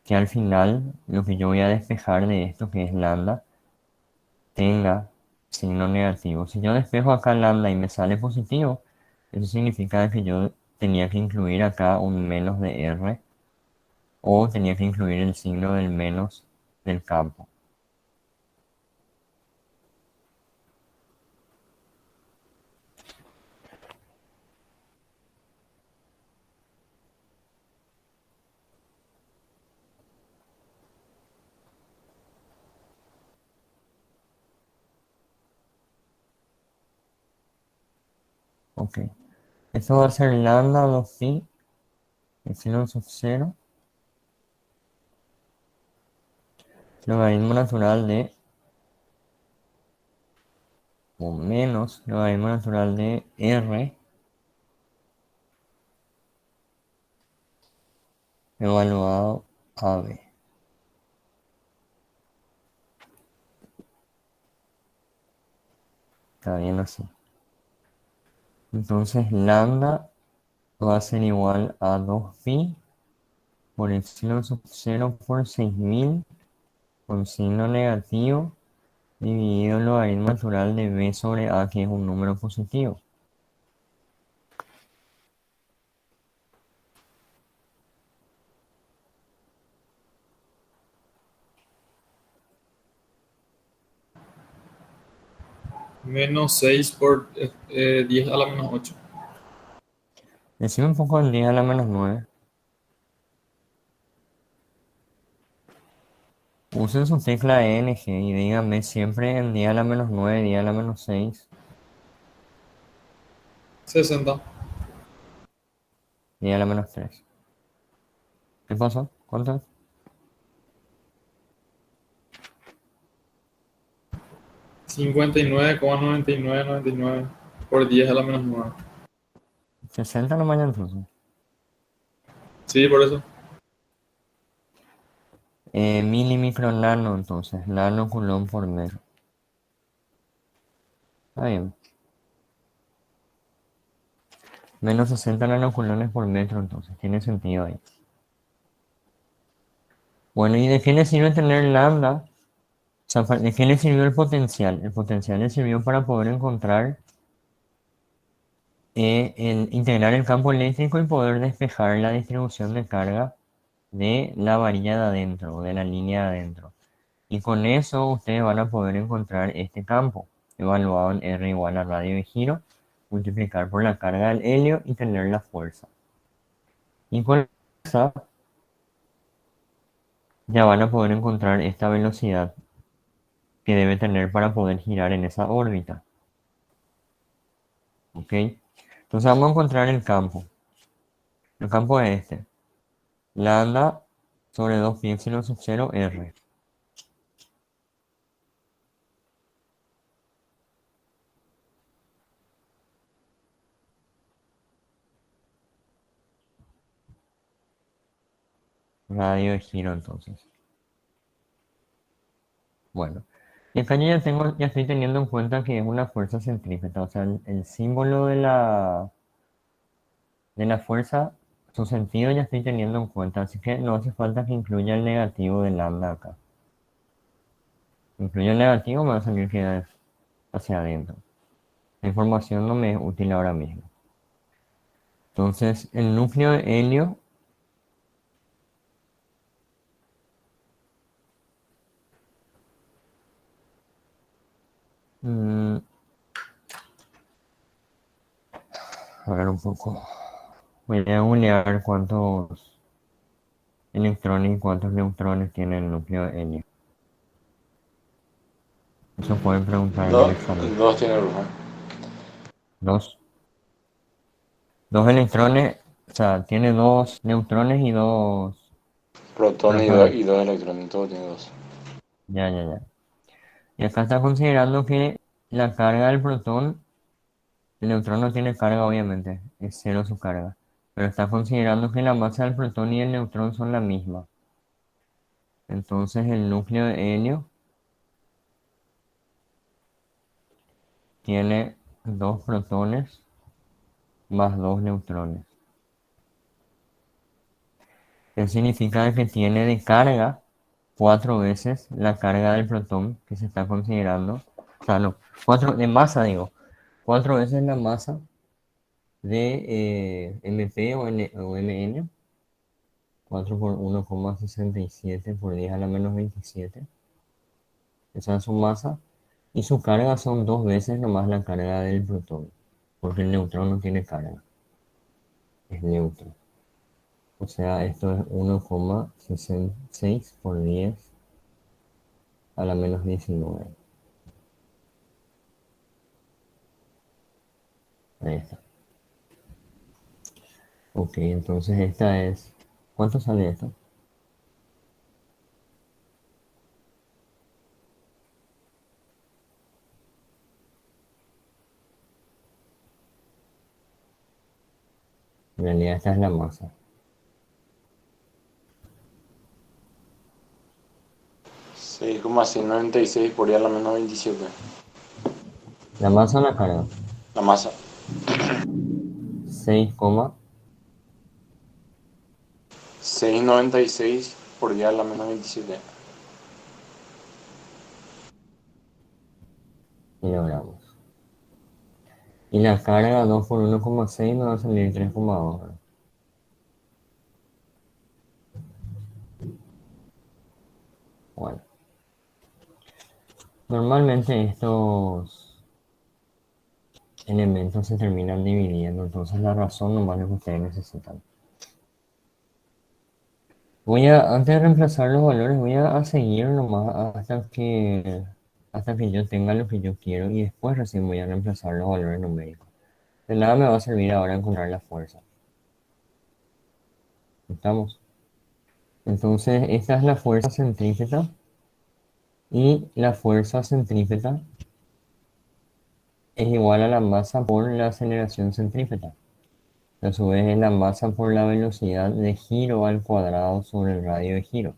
que al final lo que yo voy a despejar de esto, que es lambda, tenga signo negativo. Si yo despejo acá lambda y me sale positivo, eso significa que yo tenía que incluir acá un menos de R o tenía que incluir el signo del menos del campo. Ok. Esto va a ser lambda 2pi epsilon sub 0 logaritmo natural de o menos logaritmo natural de R evaluado a B. Está bien así. Entonces lambda va a ser igual a 2pi por epsilon sub 0 por 6000 con signo negativo dividido el logaritmo natural de B sobre A, que es un número positivo. Menos 6 por 10 a la menos 8. Decime un poco el 10 a la menos 9. Usen su tecla ENG y díganme siempre en 10 a la menos 9, 10 a la menos 6, 60. 10 a la menos 3. ¿Qué pasó? ¿Cuánto es? 59,9999 por 10 a la menos 9. 60 nomás ya entonces. Sí, por eso. Milimicro nano entonces, nano coulomb por metro. Está bien. Menos 60 nanocoulombes por metro entonces, tiene sentido ahí. Bueno, ¿y de qué le sirve tener lambda? O sea, ¿de qué le sirvió el potencial? El potencial le sirvió para poder encontrar, integrar el campo eléctrico y poder despejar la distribución de carga de la varilla de adentro, o de la línea de adentro. Y con eso ustedes van a poder encontrar este campo, evaluado en R igual a radio de giro, multiplicar por la carga del helio y tener la fuerza. Y con esa ya van a poder encontrar esta velocidad que debe tener para poder girar en esa órbita. ¿Ok? Entonces vamos a encontrar el campo. El campo es este. Lambda sobre 2 pi epsilon sub 0 R. Radio de giro entonces. Bueno. Y acá yo ya estoy teniendo en cuenta que es una fuerza centrípeta. O sea, el símbolo de la fuerza, su sentido ya estoy teniendo en cuenta. Así que no hace falta que incluya el negativo de lambda acá. Incluyo el negativo, me va a salir que es hacia adentro. La información no me es útil ahora mismo. Entonces, el núcleo de helio a ver un poco. Voy a googlear cuántos electrones y cuántos neutrones tiene el núcleo de helio. Eso pueden preguntar en el examen. Dos tiene Bruja. Dos. Dos electrones, o sea, tiene dos neutrones y dos Protones protones. y dos electrones. Todo tiene dos. Ya. Y acá está considerando que la carga del protón, el neutrón no tiene carga obviamente, es cero su carga. Pero está considerando que la masa del protón y el neutrón son la misma. Entonces el núcleo de helio tiene dos protones más dos neutrones. ¿Qué significa? Que tiene de carga 4 veces la carga del protón que se está considerando. O sea, no, 4 de masa digo. 4 veces la masa de MP o MN. 4 por 1,67 por 10 a la menos 27. Esa es su masa. Y su carga son 2 veces nomás la carga del protón. Porque el neutrón no tiene carga. Es neutro. O sea, esto es 1,66 por 10 a la menos 19. Ahí está. Ok, entonces esta es... ¿Cuánto sale esto? En realidad esta es la masa. 6,696 por 10 a la menos 27. La masa o la carga. La masa. 6, 696 por 10 a la menos 27. kilogramos. Y la carga 2 por 1,6 me va a salir 3,2. ¿verdad? Bueno. Normalmente estos elementos se terminan dividiendo, entonces la razón nomás es lo que ustedes necesitan. Antes de reemplazar los valores, voy a seguir nomás hasta que yo tenga lo que yo quiero y después recién voy a reemplazar los valores numéricos. De nada me va a servir ahora encontrar la fuerza. ¿Estamos? Entonces, esta es la fuerza centrípeta y la fuerza centrípeta es igual a la masa por la aceleración centrípeta. A su vez es la masa por la velocidad de giro al cuadrado sobre el radio de giro.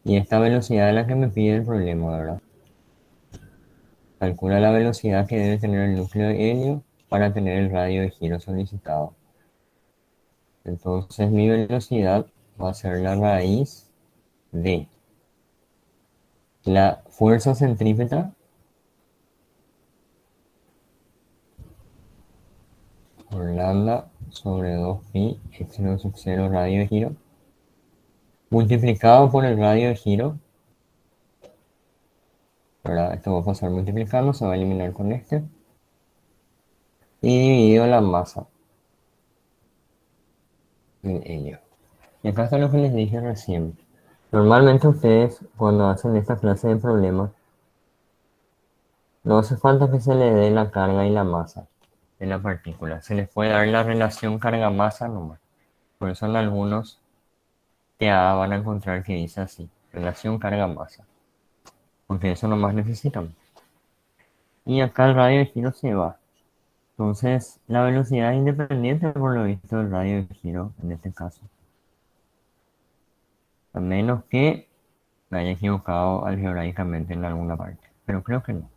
Y esta velocidad es la que me pide el problema, ¿verdad? Calcula la velocidad que debe tener el núcleo de helio para tener el radio de giro solicitado. Entonces mi velocidad va a ser la raíz de la fuerza centrípeta por lambda sobre 2 pi epsilon sub 0 radio de giro multiplicado por el radio de giro ¿verdad? Esto va a pasar multiplicando, se va a eliminar con este. Y dividido la masa en ello. Y acá está lo que les dije recién. Normalmente ustedes cuando hacen esta clase de problemas, no hace falta que se le dé la carga y la masa de la partícula. Se les puede dar la relación carga-masa nomás. Por eso en algunos TA van a encontrar que dice así, relación carga-masa. Porque eso nomás necesitan. Y acá el radio de giro se va. Entonces la velocidad es independiente por lo visto del radio de giro en este caso. A menos que me haya equivocado algebraicamente en alguna parte. Pero creo que no.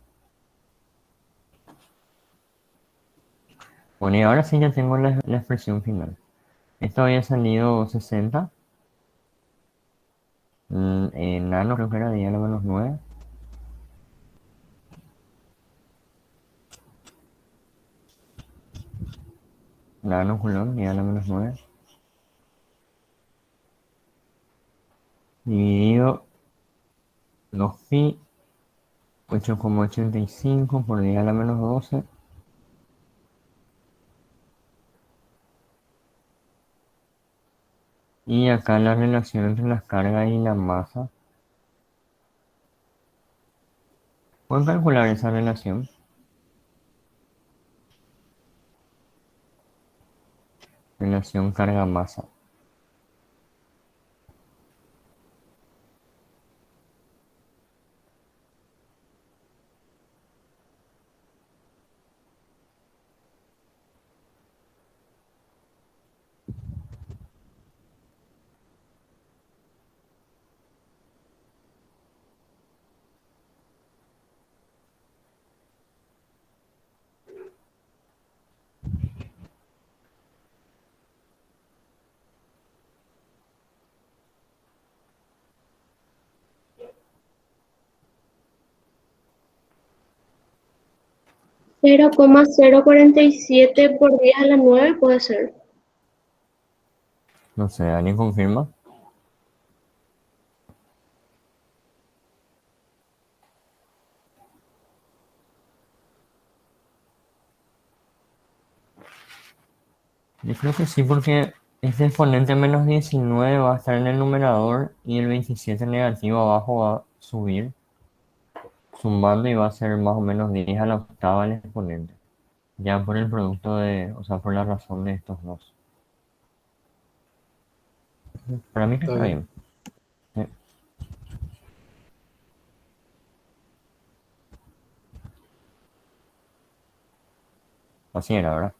Bueno, y ahora sí ya tengo la expresión final. Esto había salido 60. En nano creo que era 10 a la menos 9. Nano culón, 10 a la menos 9. Dividido 2pi, 8,85 por 10 a la menos 12. Y acá la relación entre las cargas y la masa. ¿Pueden calcular esa relación? Relación carga-masa. Cero coma cero cuarenta y siete por 10 a la 9 puede ser. No sé, ¿alguien confirma? Yo creo que sí, porque este exponente menos 19 va a estar en el numerador y el 27 negativo abajo va a subir, sumando y va a ser más o menos 10 a la octava el exponente. Ya por el producto de, o sea, por la razón de estos dos. Para mí que Está está bien. bien. Sí, así era, ¿verdad?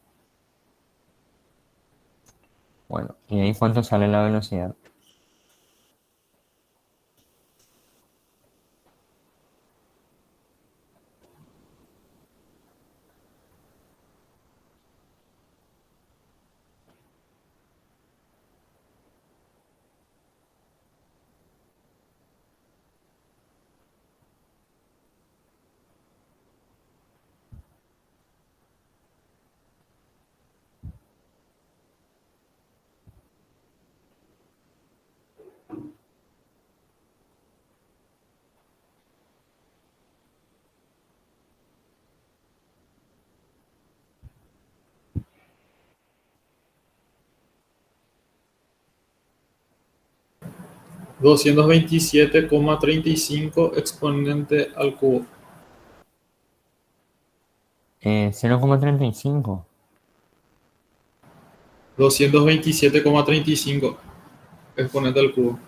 Bueno, ¿y ahí cuánto sale la velocidad? Doscientos veintisiete coma treinta y cinco exponente al cubo. 0,35. 227,35 exponente al cubo.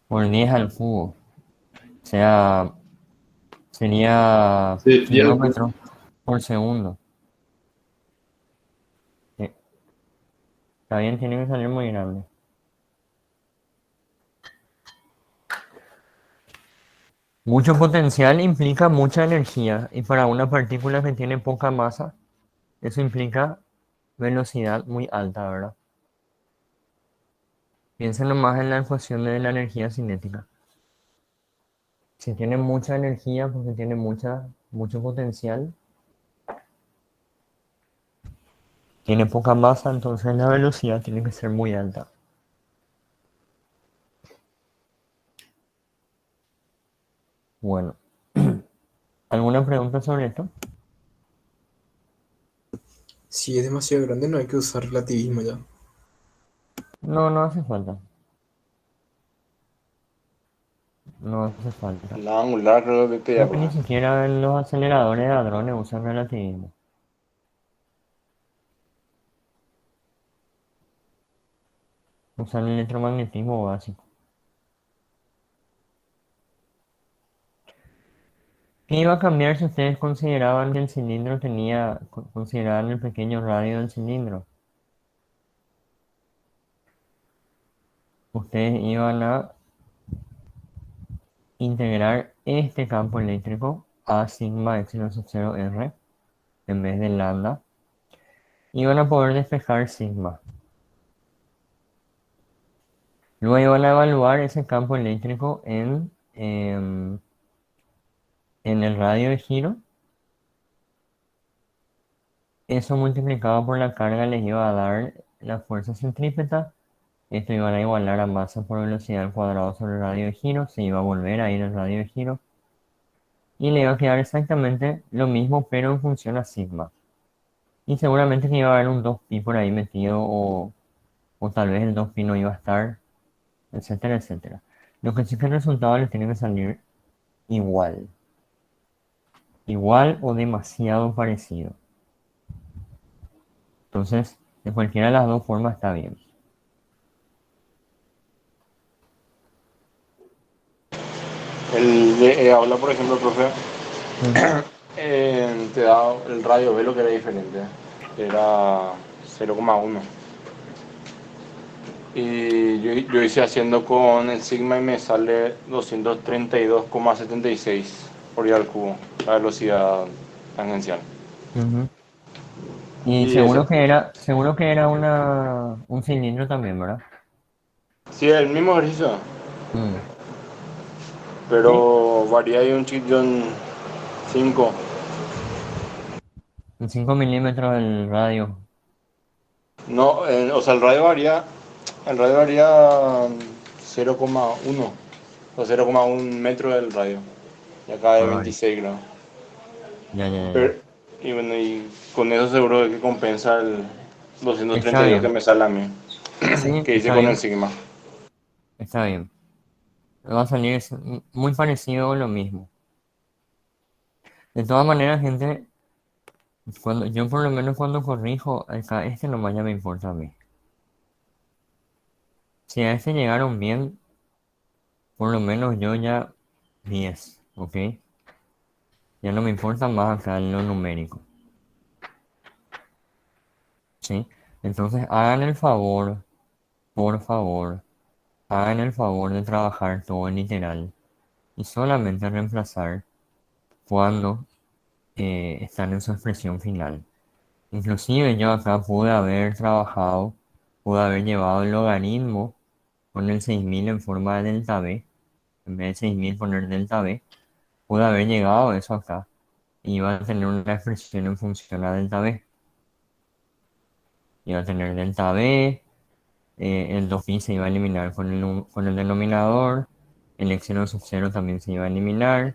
Por 10 al cubo. O sea, sería Sí, 10 al cubo. kilómetros por segundo. Sí, está bien, tiene que salir muy grande. Mucho potencial implica mucha energía y para una partícula que tiene poca masa, eso implica velocidad muy alta, ¿verdad? Piensen nomás en la ecuación de la energía cinética. Si tiene mucha energía porque tiene mucho potencial, tiene poca masa, entonces la velocidad tiene que ser muy alta. Bueno, ¿alguna pregunta sobre esto? Si es demasiado grande, no hay que usar relativismo ya. No, no hace falta. No hace falta. La angular creo que te Creo que llama. ni siquiera en los aceleradores de hadrones usan relativismo. Usan electromagnetismo básico. ¿Qué iba a cambiar si ustedes consideraban que el cilindro consideraban el pequeño radio del cilindro? Ustedes iban a integrar este campo eléctrico a sigma epsilon sub 0 r en vez de lambda. Y van a poder despejar sigma. Luego van a evaluar ese campo eléctrico en el radio de giro. Eso multiplicado por la carga les iba a dar la fuerza centrípeta. Esto iba a igualar a masa por velocidad al cuadrado sobre el radio de giro. Se iba a volver a ir el radio de giro. Y le iba a quedar exactamente lo mismo, pero en función a sigma. Y seguramente que iba a haber un 2pi por ahí metido, o tal vez el 2pi no iba a estar, etcétera, etcétera. Lo que sí que el resultado les tiene que salir igual. Igual o demasiado parecido. Entonces, de cualquiera de las dos formas está bien. Habla, por ejemplo, profe, Mm. te da el radio velo que era diferente. Era 0,1. Y yo hice haciendo con el sigma y me sale 232,76 por ir al cubo, la velocidad tangencial. Ujú. Y Y ese, seguro que era un cilindro también, ¿verdad? sí, el mismo ejercicio, Mm. Sí, pero varía de un chip John 5. en 5 milímetros el radio. No, o sea, el radio varía 0,1 o 0,1 metro del radio. Y acá de Ay, 26 grados. ya, ya, ya, Pero, ya. y bueno, y con eso seguro que compensa el Está 232 que bien. me sale a mí, Sí, que hice está con el bien. Sigma. Está bien. Va a salir muy parecido o lo mismo. De todas maneras, gente, yo por lo menos cuando corrijo, acá este nomás ya me importa a mí. Si a este llegaron bien, por lo menos yo ya 10, ¿ok? Ya no me importa más acá lo numérico, ¿sí? Entonces hagan el favor, por favor, hagan el favor de trabajar todo en literal y solamente reemplazar cuando están en su expresión final. Inclusive yo acá pude haber llevado el logaritmo con el 6000 en forma de delta b, en vez de 6000 poner delta b, pude haber llegado a eso acá y iba a tener una expresión en función a delta b. Iba a tener delta b, el 2pi se iba a eliminar con el denominador, el epsilon sub 0 también se iba a eliminar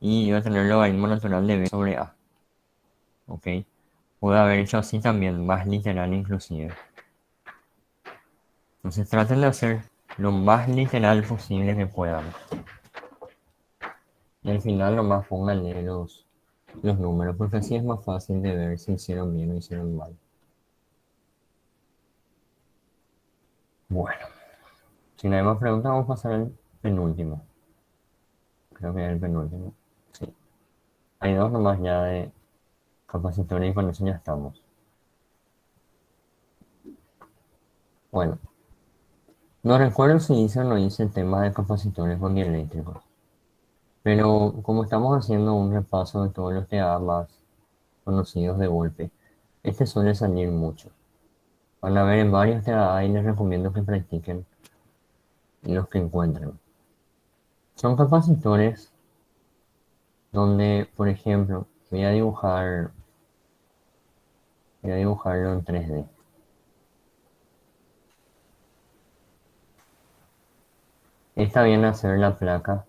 y iba a tener el logaritmo natural de b sobre a. ¿Ok? Pude haber hecho así también, más literal inclusive. Entonces traten de hacer lo más literal posible que puedan. Y al final nomás pónganle los números, porque así es más fácil de ver si hicieron bien o hicieron mal. Bueno, si no hay más preguntas, vamos a pasar al penúltimo. Creo que es el penúltimo. Sí. Hay dos nomás ya de capacitores y con eso ya estamos. Bueno, no recuerdo si hice o no hice el tema de capacitores con dieléctricos. Pero como estamos haciendo un repaso de todos los TEA más conocidos de golpe, este suele salir mucho. Van a ver en varios TEA y les recomiendo que practiquen los que encuentren. Son capacitores donde, por ejemplo, voy a dibujarlo en 3D. Está bien hacer la placa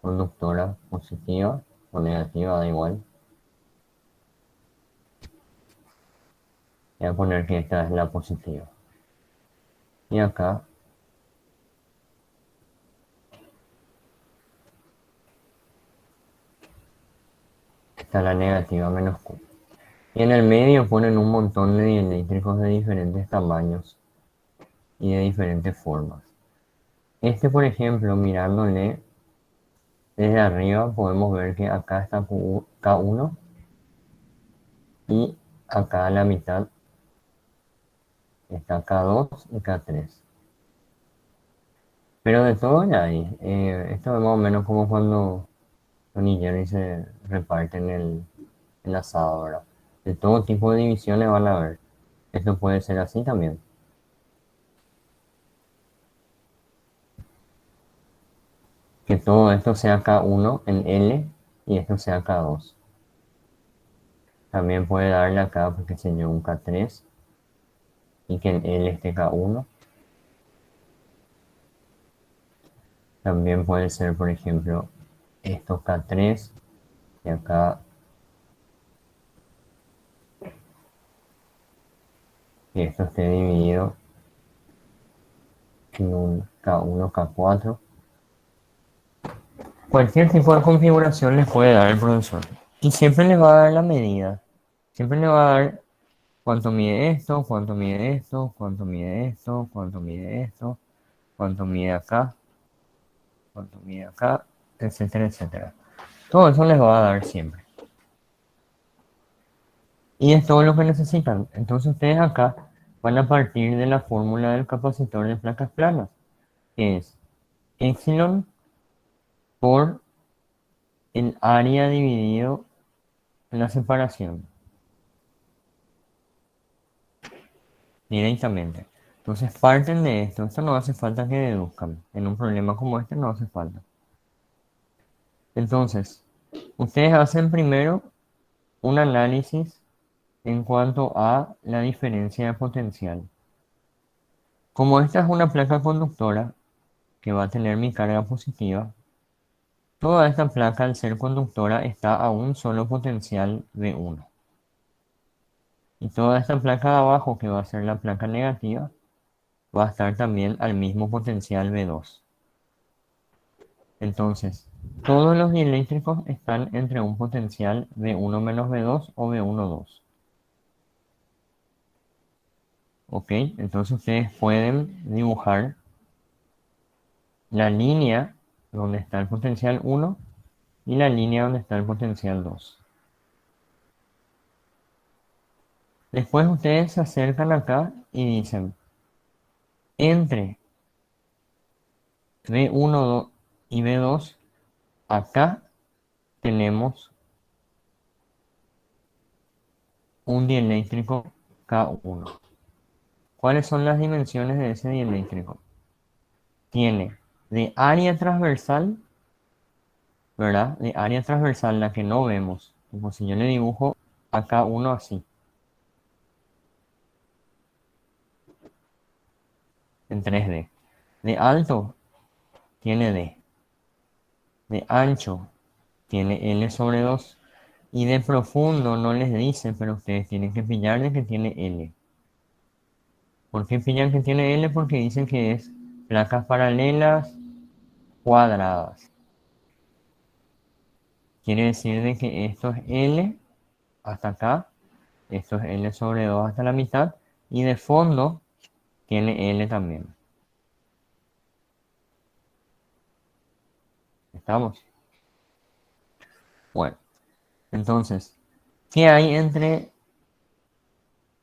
conductora positiva o negativa, da igual. Voy a poner que esta es la positiva. Y acá está la negativa menos Q. Y en el medio ponen un montón de dieléctricos de diferentes tamaños y de diferentes formas. Este, por ejemplo, mirándole desde arriba, podemos ver que acá está K1 y acá a la mitad está K2 y K3. Pero de todo ya hay. Esto es más o menos como cuando Tom y Jerry se reparten el asado, ¿verdad? De todo tipo de divisiones van a haber. Esto puede ser así también. Que todo esto sea K1 en L y esto sea K2. También puede darle acá, porque se yo, un K3 y que en L esté K1. También puede ser, por ejemplo, esto K3 y acá que esto esté dividido en un K1, K4. Cualquier tipo de configuración les puede dar el profesor. Y siempre les va a dar la medida. Siempre le va a dar cuánto mide esto, cuánto mide esto, cuánto mide esto, cuánto mide esto, cuánto mide acá, cuánto mide acá, etcétera, etcétera. Todo eso les va a dar siempre. Y es todo lo que necesitan. Entonces ustedes acá van a partir de la fórmula del capacitor de placas planas, que es epsilon por el área dividido en la separación, directamente. Entonces parten de esto. Esto no hace falta que deduzcan. En un problema como este no hace falta. Entonces, ustedes hacen primero un análisis en cuanto a la diferencia de potencial. Como esta es una placa conductora que va a tener mi carga positiva, toda esta placa al ser conductora está a un solo potencial V1. Y toda esta placa de abajo, que va a ser la placa negativa, va a estar también al mismo potencial V2. Entonces, todos los dieléctricos están entre un potencial V1 menos V2 o V1 2. ¿Ok? Entonces ustedes pueden dibujar la línea donde está el potencial 1 y la línea donde está el potencial 2. Después ustedes se acercan acá y dicen, entre V1 y V2, acá tenemos un dieléctrico K1. ¿Cuáles son las dimensiones de ese dieléctrico? Tiene de área transversal, ¿verdad? De área transversal, la que no vemos. Como si yo le dibujo a K1 así, en 3D. De alto tiene D. De ancho tiene L sobre 2. Y de profundo no les dice, pero ustedes tienen que pillar de que tiene L. ¿Por qué pillan que tiene L? Porque dicen que es placas paralelas cuadradas. Quiere decir de que esto es L hasta acá, esto es L sobre 2 hasta la mitad, y de fondo tiene L también. ¿Estamos? Bueno, entonces, ¿qué hay entre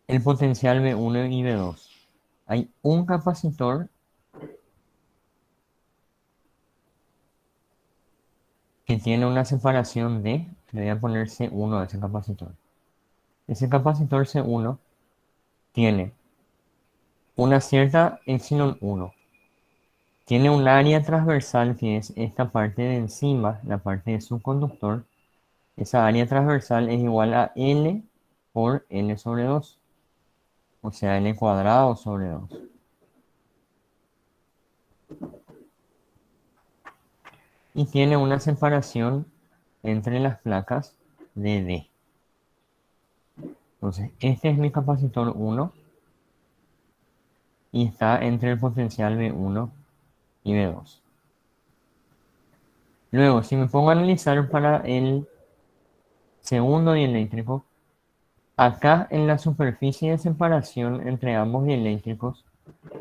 el potencial V1 y V2? Hay un capacitor que tiene una separación de, le voy a poner C1 a ese capacitor. Ese capacitor C1 tiene una cierta epsilon 1. Tiene un área transversal que es esta parte de encima, la parte de su conductor. Esa área transversal es igual a L por L sobre 2. O sea, L cuadrado sobre 2. y tiene una separación entre las placas de D. Entonces, este es mi capacitor 1 y está entre el potencial V1 y V2. Luego, si me pongo a analizar para el segundo dieléctrico, acá en la superficie de separación entre ambos dieléctricos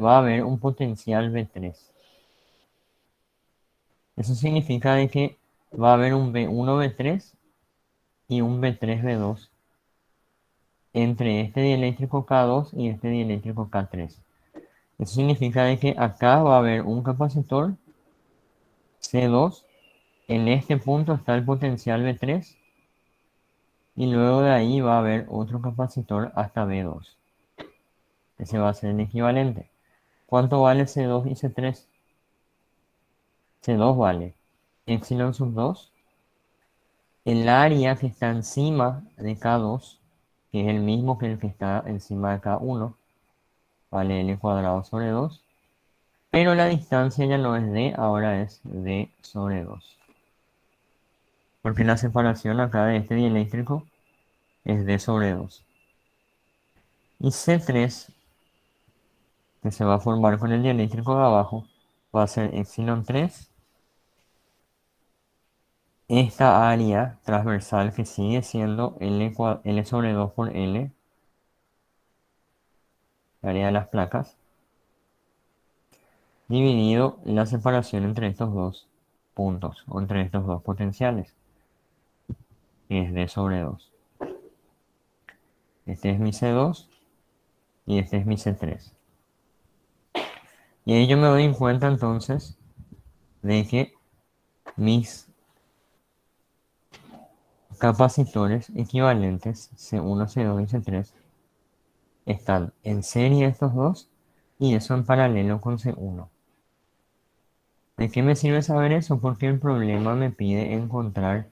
va a haber un potencial V3. Eso significa de que va a haber un V1 V3 y un V3 V2 entre este dieléctrico K2 y este dieléctrico K3. Eso significa de que acá va a haber un capacitor C2, en este punto está el potencial V3 y luego de ahí va a haber otro capacitor hasta V2. Ese va a ser el equivalente. ¿Cuánto vale C2 y C3? C2 vale epsilon sub 2. El área que está encima de K2, que es el mismo que el que está encima de K1, vale L cuadrado sobre 2. Pero la distancia ya no es D, ahora es D sobre 2. Porque la separación acá de este dieléctrico es D sobre 2. Y C3, que se va a formar con el dieléctrico de abajo, va a ser epsilon 3. Esta área transversal que sigue siendo L sobre 2 por L, la área de las placas, dividido la separación entre estos dos puntos, o entre estos dos potenciales, que es D sobre 2. Este es mi C2 y este es mi C3. Y ahí yo me doy cuenta entonces de que mis capacitores equivalentes C1, C2 y C3 están en serie estos dos y eso en paralelo con C1. ¿De qué me sirve saber eso? Porque el problema me pide encontrar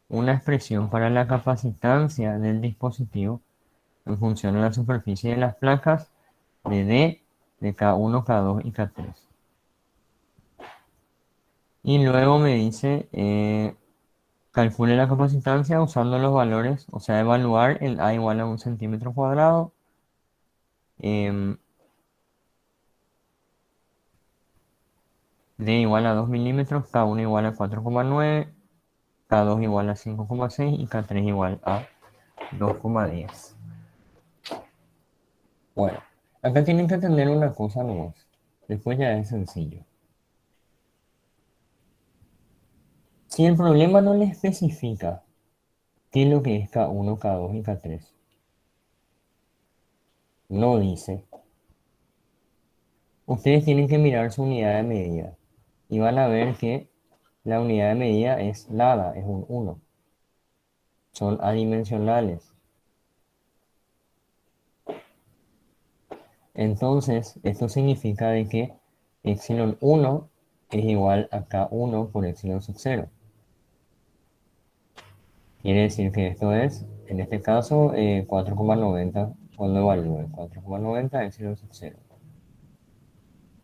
una expresión para la capacitancia del dispositivo en función de la superficie de las placas de D, de K1, K2 y K3. Y luego me dice, calcule la capacitancia usando los valores, o sea, evaluar el A igual a 1 centímetro cuadrado, D igual a 2 milímetros, K1 igual a 4,9, K2 igual a 5,6 y K3 igual a 2,10. Bueno, acá tienen que entender una cosa nomás. Después ya es sencillo. Si el problema no le especifica qué es lo que es K1, K2 y K3, no dice, ustedes tienen que mirar su unidad de medida y van a ver que la unidad de medida es nada, es un 1. Son adimensionales. Entonces, esto significa de que epsilon 1 es igual a K1 por epsilon sub 0. Quiere decir que esto es, en este caso, 4,90 cuando evalúe. 4,90 epsilon sub 0.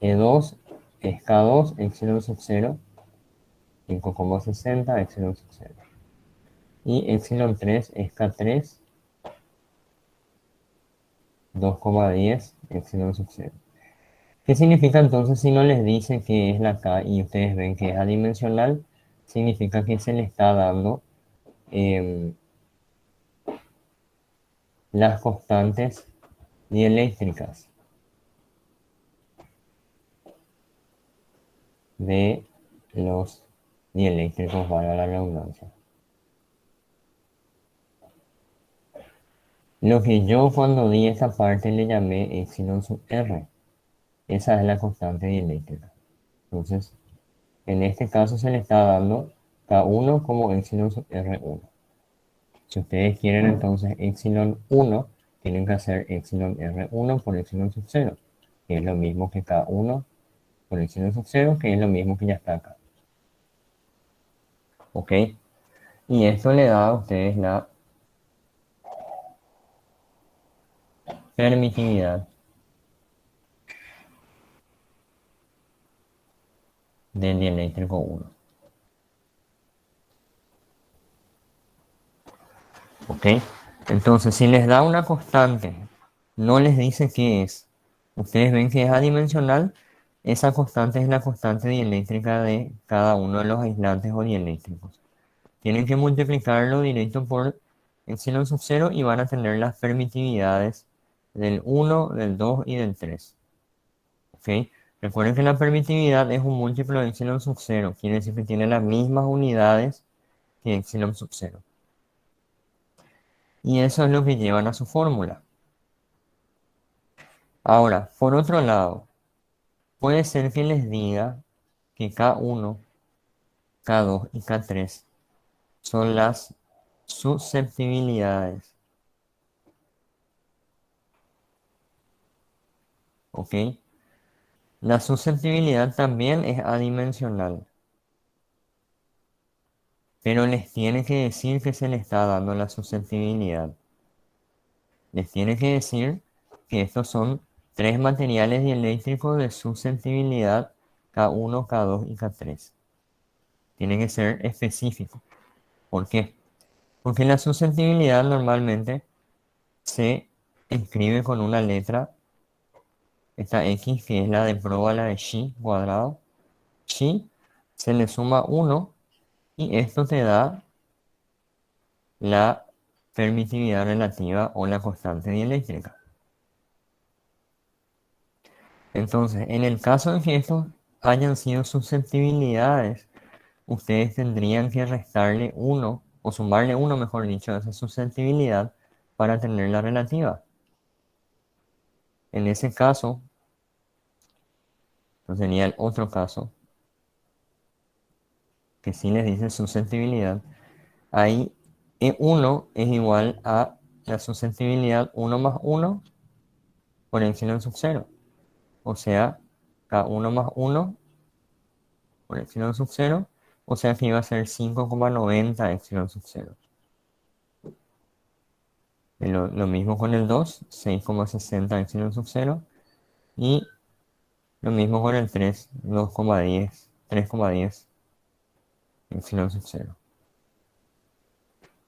E2 es K2 epsilon sub 0. 5,60 epsilon sub 0. Y epsilon 3 es K3 2,10 epsilon sub 0. ¿Qué significa entonces si no les dice que es la K y ustedes ven que es adimensional? Significa que se le está dando las constantes dieléctricas de los dieléctricos, valga la redundancia. Lo que yo cuando di esta parte le llamé epsilon sub R. Esa es la constante dieléctrica. Entonces, en este caso se le está dando K1 como epsilon sub R1. Si ustedes quieren entonces epsilon 1, tienen que hacer epsilon R1 por epsilon sub 0, que es lo mismo que K1 por epsilon sub 0, que es lo mismo que ya está acá. ¿Ok? Y esto le da a ustedes la permitividad del dieléctrico 1. ¿Ok? Entonces, si les da una constante, no les dice qué es. Ustedes ven que es adimensional, esa constante es la constante dieléctrica de cada uno de los aislantes o dieléctricos. Tienen que multiplicarlo directo por epsilon sub 0 y van a tener las permitividades del 1, del 2 y del 3. ¿Ok? Recuerden que la permitividad es un múltiplo de epsilon sub 0, quiere decir que tiene las mismas unidades que epsilon sub 0. Y eso es lo que llevan a su fórmula. Ahora, por otro lado, puede ser que les diga que K1, K2 y K3 son las susceptibilidades. ¿Ok? La susceptibilidad también es adimensional, pero les tiene que decir que se le está dando la susceptibilidad. Les tiene que decir que estos son tres materiales dieléctricos de susceptibilidad K1, K2 y K3. Tiene que ser específico. ¿Por qué? Porque la susceptibilidad normalmente se escribe con una letra, esta X que es la de prueba, la de chi cuadrado. Chi se le suma 1 y esto te da la permitividad relativa o la constante dieléctrica. Entonces, en el caso de que estos hayan sido susceptibilidades, ustedes tendrían que restarle 1 o sumarle 1, mejor dicho, a esa susceptibilidad para tener la relativa. En ese caso, entonces sería el otro caso, que sí les dice susceptibilidad. Ahí E1 es igual a la susceptibilidad 1 más 1 por epsilon sub 0. O sea, K1 más 1 por epsilon sub 0. O sea que iba a ser 5,90 epsilon sub 0. Lo mismo con el 2, 6,60 epsilon sub 0. Y lo mismo con el 3, 2,10, 3,10 epsilon sub 0.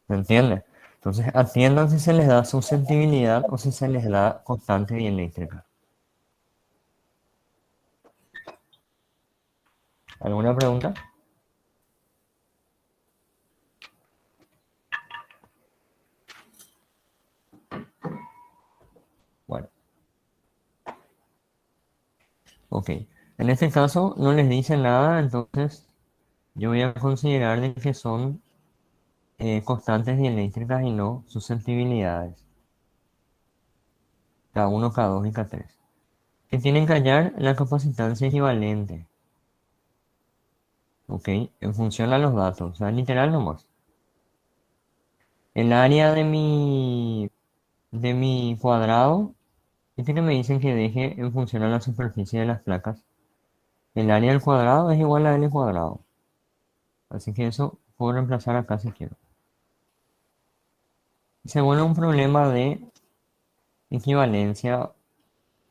¿Se entiende? Entonces atiendan si se les da susceptibilidad o si se les da constante dieléctrica. ¿Alguna pregunta? Bueno, ok. En este caso no les dice nada, entonces yo voy a considerar de que son constantes dieléctricas y no susceptibilidades. K1, K2 y K3. Que tienen que hallar la capacitancia equivalente. Ok, en función a los datos, o sea, literal nomás. El área de mi cuadrado, este que me dicen que deje en función a la superficie de las placas. El área del cuadrado es igual a L cuadrado. Así que eso puedo reemplazar acá si quiero. Se vuelve un problema de equivalencia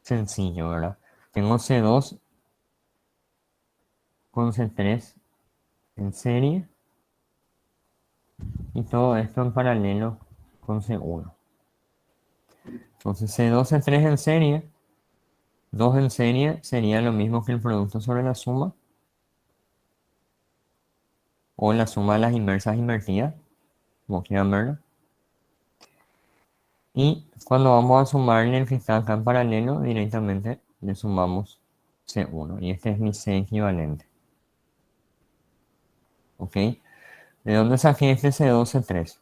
sencillo, ¿verdad? Tengo C2 con C3 en serie y todo esto en paralelo con C1. Entonces C2, C3 en serie, 2 en serie sería lo mismo que el producto sobre la suma o la suma de las inversas invertidas, como quieran verlo. Y cuando vamos a sumarle el que está acá en paralelo, directamente le sumamos C1. Y este es mi C equivalente. ¿Ok? ¿De dónde saqué este C2, C3?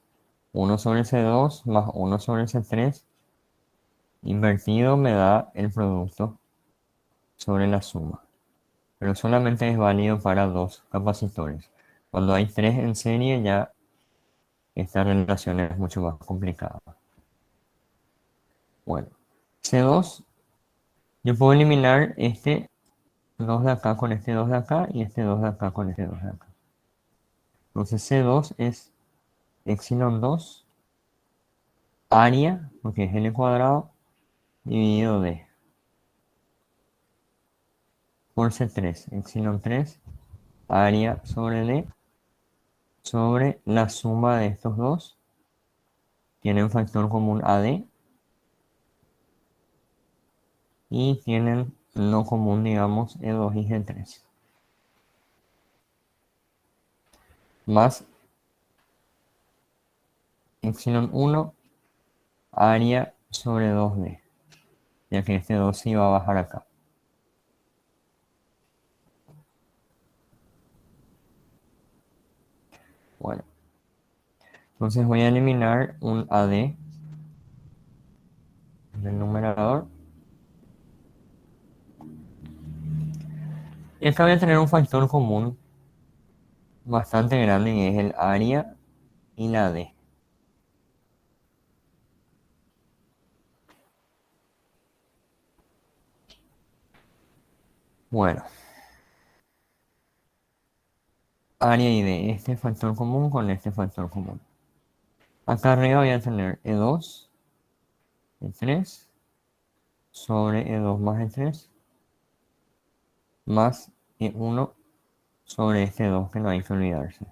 1 sobre C2 más 1 sobre C3 invertido me da el producto sobre la suma. Pero solamente es válido para dos capacitores. Cuando hay 3 en serie ya esta relación es mucho más complicada. Bueno, C2, yo puedo eliminar este 2 de acá con este 2 de acá y este 2 de acá con este 2 de acá. Entonces C2 es epsilon 2 área, porque es L cuadrado, dividido D por C3, epsilon 3 área sobre D sobre la suma de estos dos tienen factor común AD y tienen no común, digamos, E2 y G3. Más epsilon 1 área sobre 2D, ya que este 2 se iba a bajar acá. Bueno, entonces voy a eliminar un AD del numerador. Y acá voy a tener un factor común bastante grande, que es el área y la D. Bueno, área y D, este factor común con este factor común. Acá arriba voy a tener E2, E3, sobre E2 más E3, más E1 sobre este 2, que no hay que olvidarse,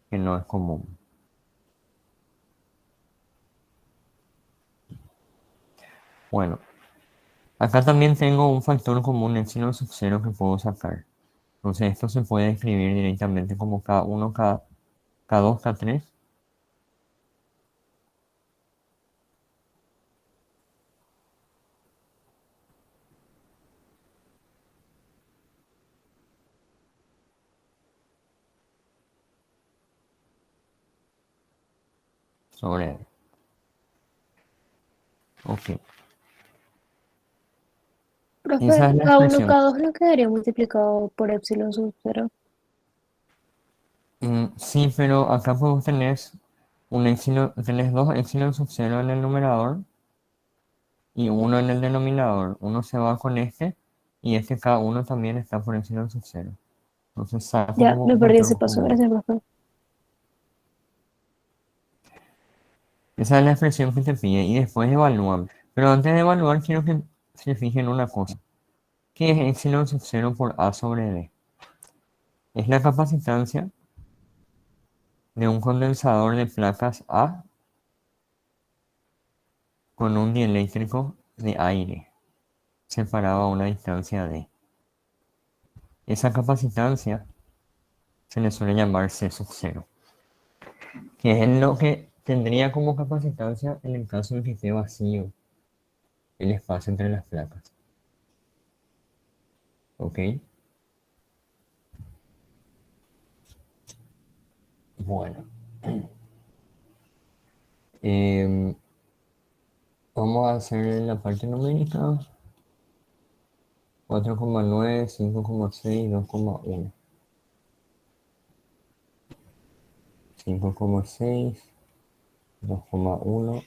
que no es común. Bueno, acá también tengo un factor común epsilon sub 0 que puedo sacar. Entonces esto se puede escribir directamente como K1, K2, K3. Sobre D. Ok, esa Profe, es la K1, expresión. K2 no quedaría multiplicado por epsilon sub 0. Sí, pero acá pues tenés un epsilon, tenés dos epsilon sub 0 en el numerador y uno en el denominador. Uno se va con este y este K1 también está por epsilon sub 0. Entonces saco Ya, me como perdí ese factor paso. común. Gracias, profe. Esa es la expresión que te pide y después evalúan. Pero antes de evaluar quiero que se fijen una cosa. ¿Qué es epsilon sub 0 por A sobre D? Es la capacitancia de un condensador de placas A con un dieléctrico de aire separado a una distancia D. Esa capacitancia se le suele llamar C sub 0, que es lo que tendría como capacitancia en el caso de que esté vacío el espacio entre las placas. ¿Ok? Bueno. Em, Vamos a hacer la parte numérica. 4,9, 5,6, 2,1. 5,6, 2,1,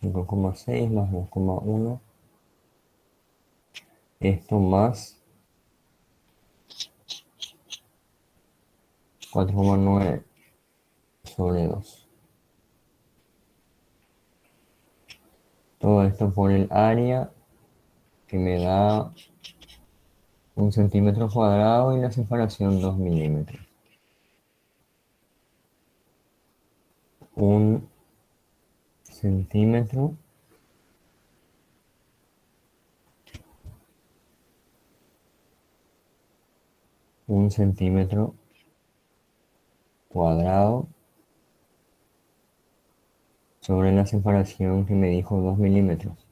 5,6 más 2,1. Esto más 4,9 sobre 2. Todo esto por el área que me da 1 centímetro cuadrado y la separación 2 milímetros. 1 centímetro un centímetro cuadrado sobre la separación que me dijo 2 milímetros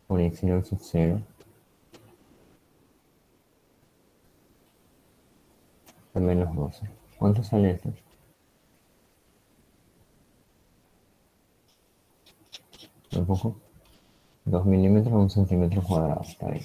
por epsilon sub 0 a menos 12. ¿Cuánto sale esto? Un poco. 2 milímetros a 1 centímetro cuadrado. Está bien.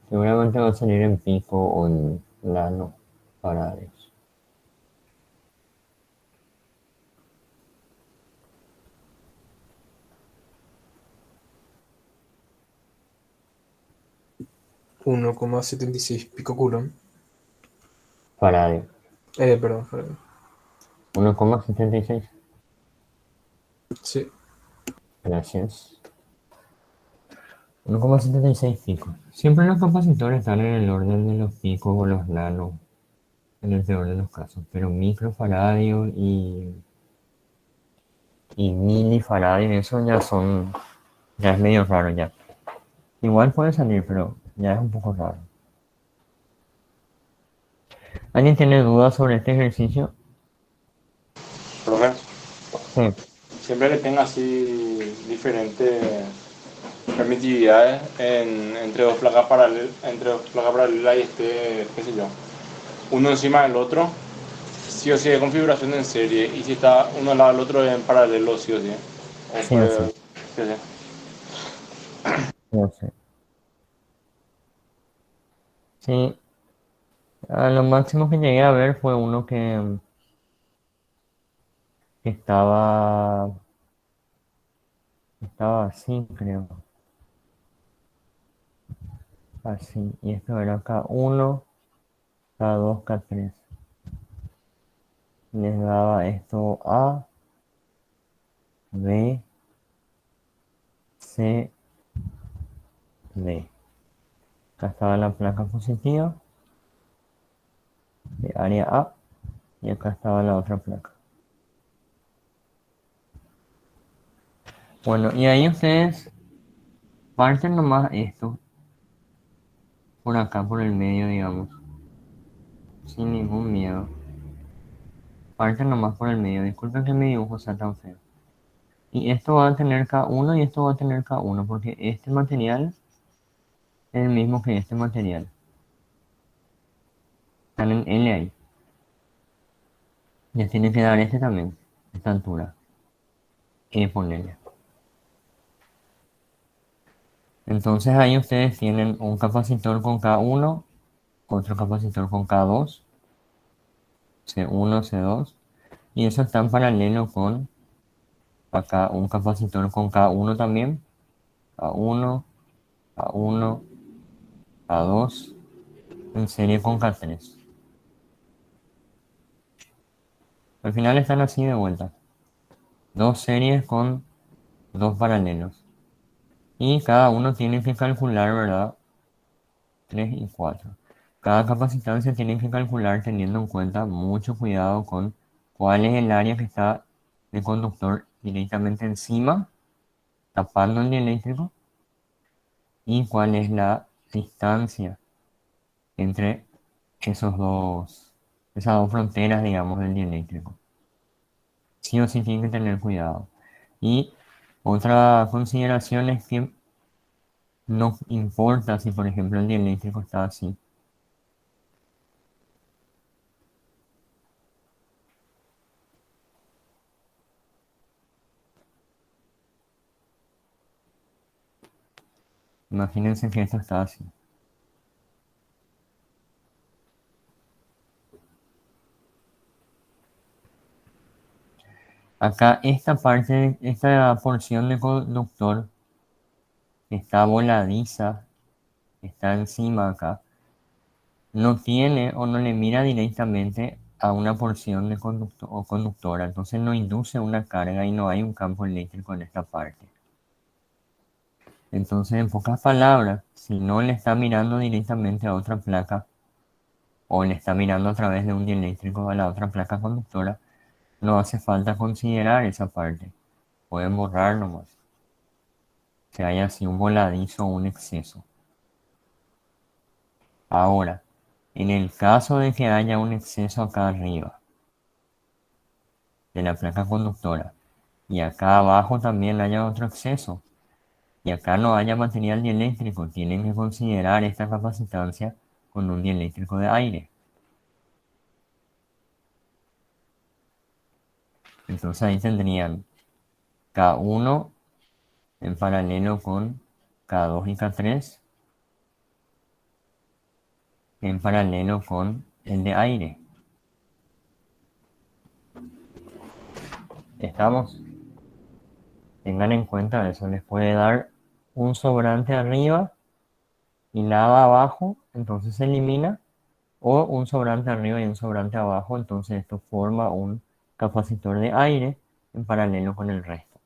Seguramente va a salir en pico o en nano faradios. Uno coma 76 pico coulomb. Faradio. Perdón, Faraday. 1,76. Sí. Gracias. 1,76 picos. Siempre los capacitores están en el orden de los picos o los nanos, en el peor de los casos. Pero microfaradio y milifaradio, eso ya es medio raro ya. Igual puede salir, pero ya es un poco raro. ¿Alguien tiene dudas sobre este ejercicio? Profe, Sí. siempre que tenga así diferentes permitividades entre dos placas paralelas y qué sé yo, uno encima del otro, sí o sí de configuración en serie, y si está uno al lado del otro en paralelo, sí o sí. O Sí o sí. puede, sí o sí. Sí o sí. Sí, lo máximo que llegué a ver fue uno que estaba así, creo. Así. Y esto era K1, K2, K3. Les daba esto A, B, C, D. Acá estaba la placa positiva de área A y acá estaba la otra placa. Bueno, y ahí ustedes parten nomás esto por acá, por el medio, digamos, sin ningún miedo. Parten nomás por el medio. Disculpen que mi dibujo sea tan feo. Y esto va a tener K1 y esto va a tener K1 porque este material es el mismo que este material. Están en L ahí. Les tiene que dar este también, esta altura. Ponerle. Entonces ahí ustedes tienen un capacitor con K1, otro capacitor con K2, C1, C2, y eso está en paralelo con acá un capacitor con K1 también, K1, K1, K2, en serie con K3. Al final están así de vuelta. Dos series con dos paralelos. Y cada uno tiene que calcular, ¿verdad? 3 y 4. Cada capacitancia tiene que calcular teniendo en cuenta mucho cuidado con cuál es el área que está el conductor directamente encima, tapando el dieléctrico, y cuál es la distancia entre esas dos fronteras, digamos, del dieléctrico. Sí o sí tienen que tener cuidado. Y otra consideración es que no importa si, por ejemplo, el dieléctrico está así. Imagínense que esto está así. Acá esta porción de conductor está voladiza, está encima acá. No tiene o no le mira directamente a una porción de conductor o conductora. Entonces no induce una carga y no hay un campo eléctrico en esta parte. Entonces, en pocas palabras, si no le está mirando directamente a otra placa o le está mirando a través de un dieléctrico a la otra placa conductora, no hace falta considerar esa parte. Pueden borrar nomás. Que haya sido un voladizo o un exceso. Ahora, en el caso de que haya un exceso acá arriba de la placa conductora y acá abajo también haya otro exceso y acá no haya material dieléctrico, tienen que considerar esta capacitancia con un dieléctrico de aire. Entonces ahí tendrían K1 en paralelo con K2 y K3 en paralelo con el de aire. ¿Estamos? Tengan en cuenta eso, les puede dar un sobrante arriba y nada abajo, entonces se elimina, o un sobrante arriba y un sobrante abajo, entonces esto forma un capacitor de aire en paralelo con el resto.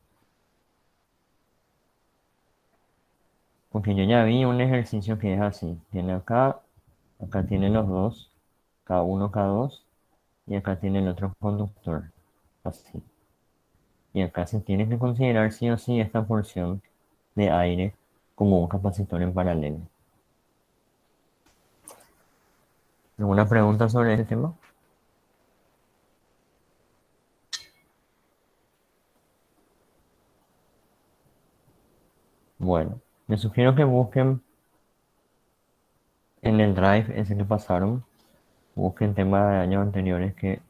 Porque yo ya vi un ejercicio que es así, tiene acá tiene los dos, K1, K2, y acá tiene el otro conductor, así. Y acá se tiene que considerar sí o sí esta porción de aire como un capacitor en paralelo. ¿Alguna pregunta sobre este tema? Bueno, les sugiero que busquen en el drive ese que pasaron, busquen temas de años anteriores que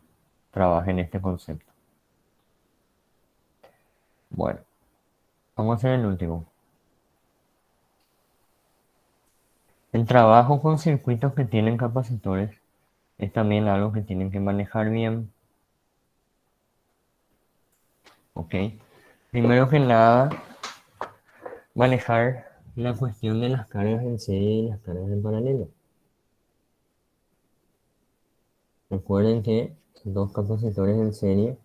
trabajen este concepto. Bueno, vamos a hacer el último. El trabajo con circuitos que tienen capacitores es también algo que tienen que manejar bien. ¿Ok? Primero que nada, manejar la cuestión de las cargas en serie y las cargas en paralelo. Recuerden que dos capacitores en serie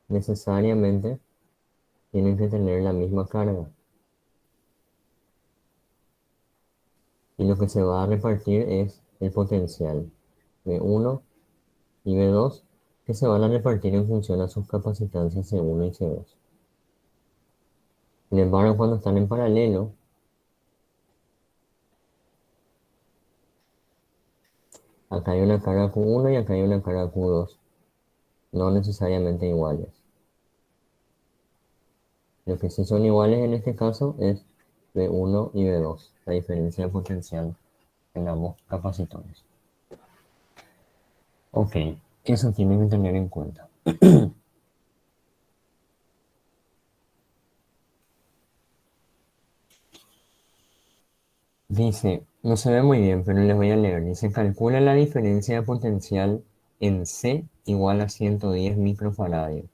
necesariamente tienen que tener la misma carga. Y lo que se va a repartir es el potencial V1 y V2 que se van a repartir en función a sus capacitancias C1 y C2. Sin embargo, cuando están en paralelo, acá hay una carga Q1 y acá hay una carga Q2, no necesariamente iguales. Lo que sí son iguales en este caso es V1 y V2, la diferencia de potencial en ambos capacitores. Ok, eso tienen que tener en cuenta. Dice, no se ve muy bien, pero les voy a leer. Dice, calcula la diferencia de potencial en C igual a 110 microfaradios.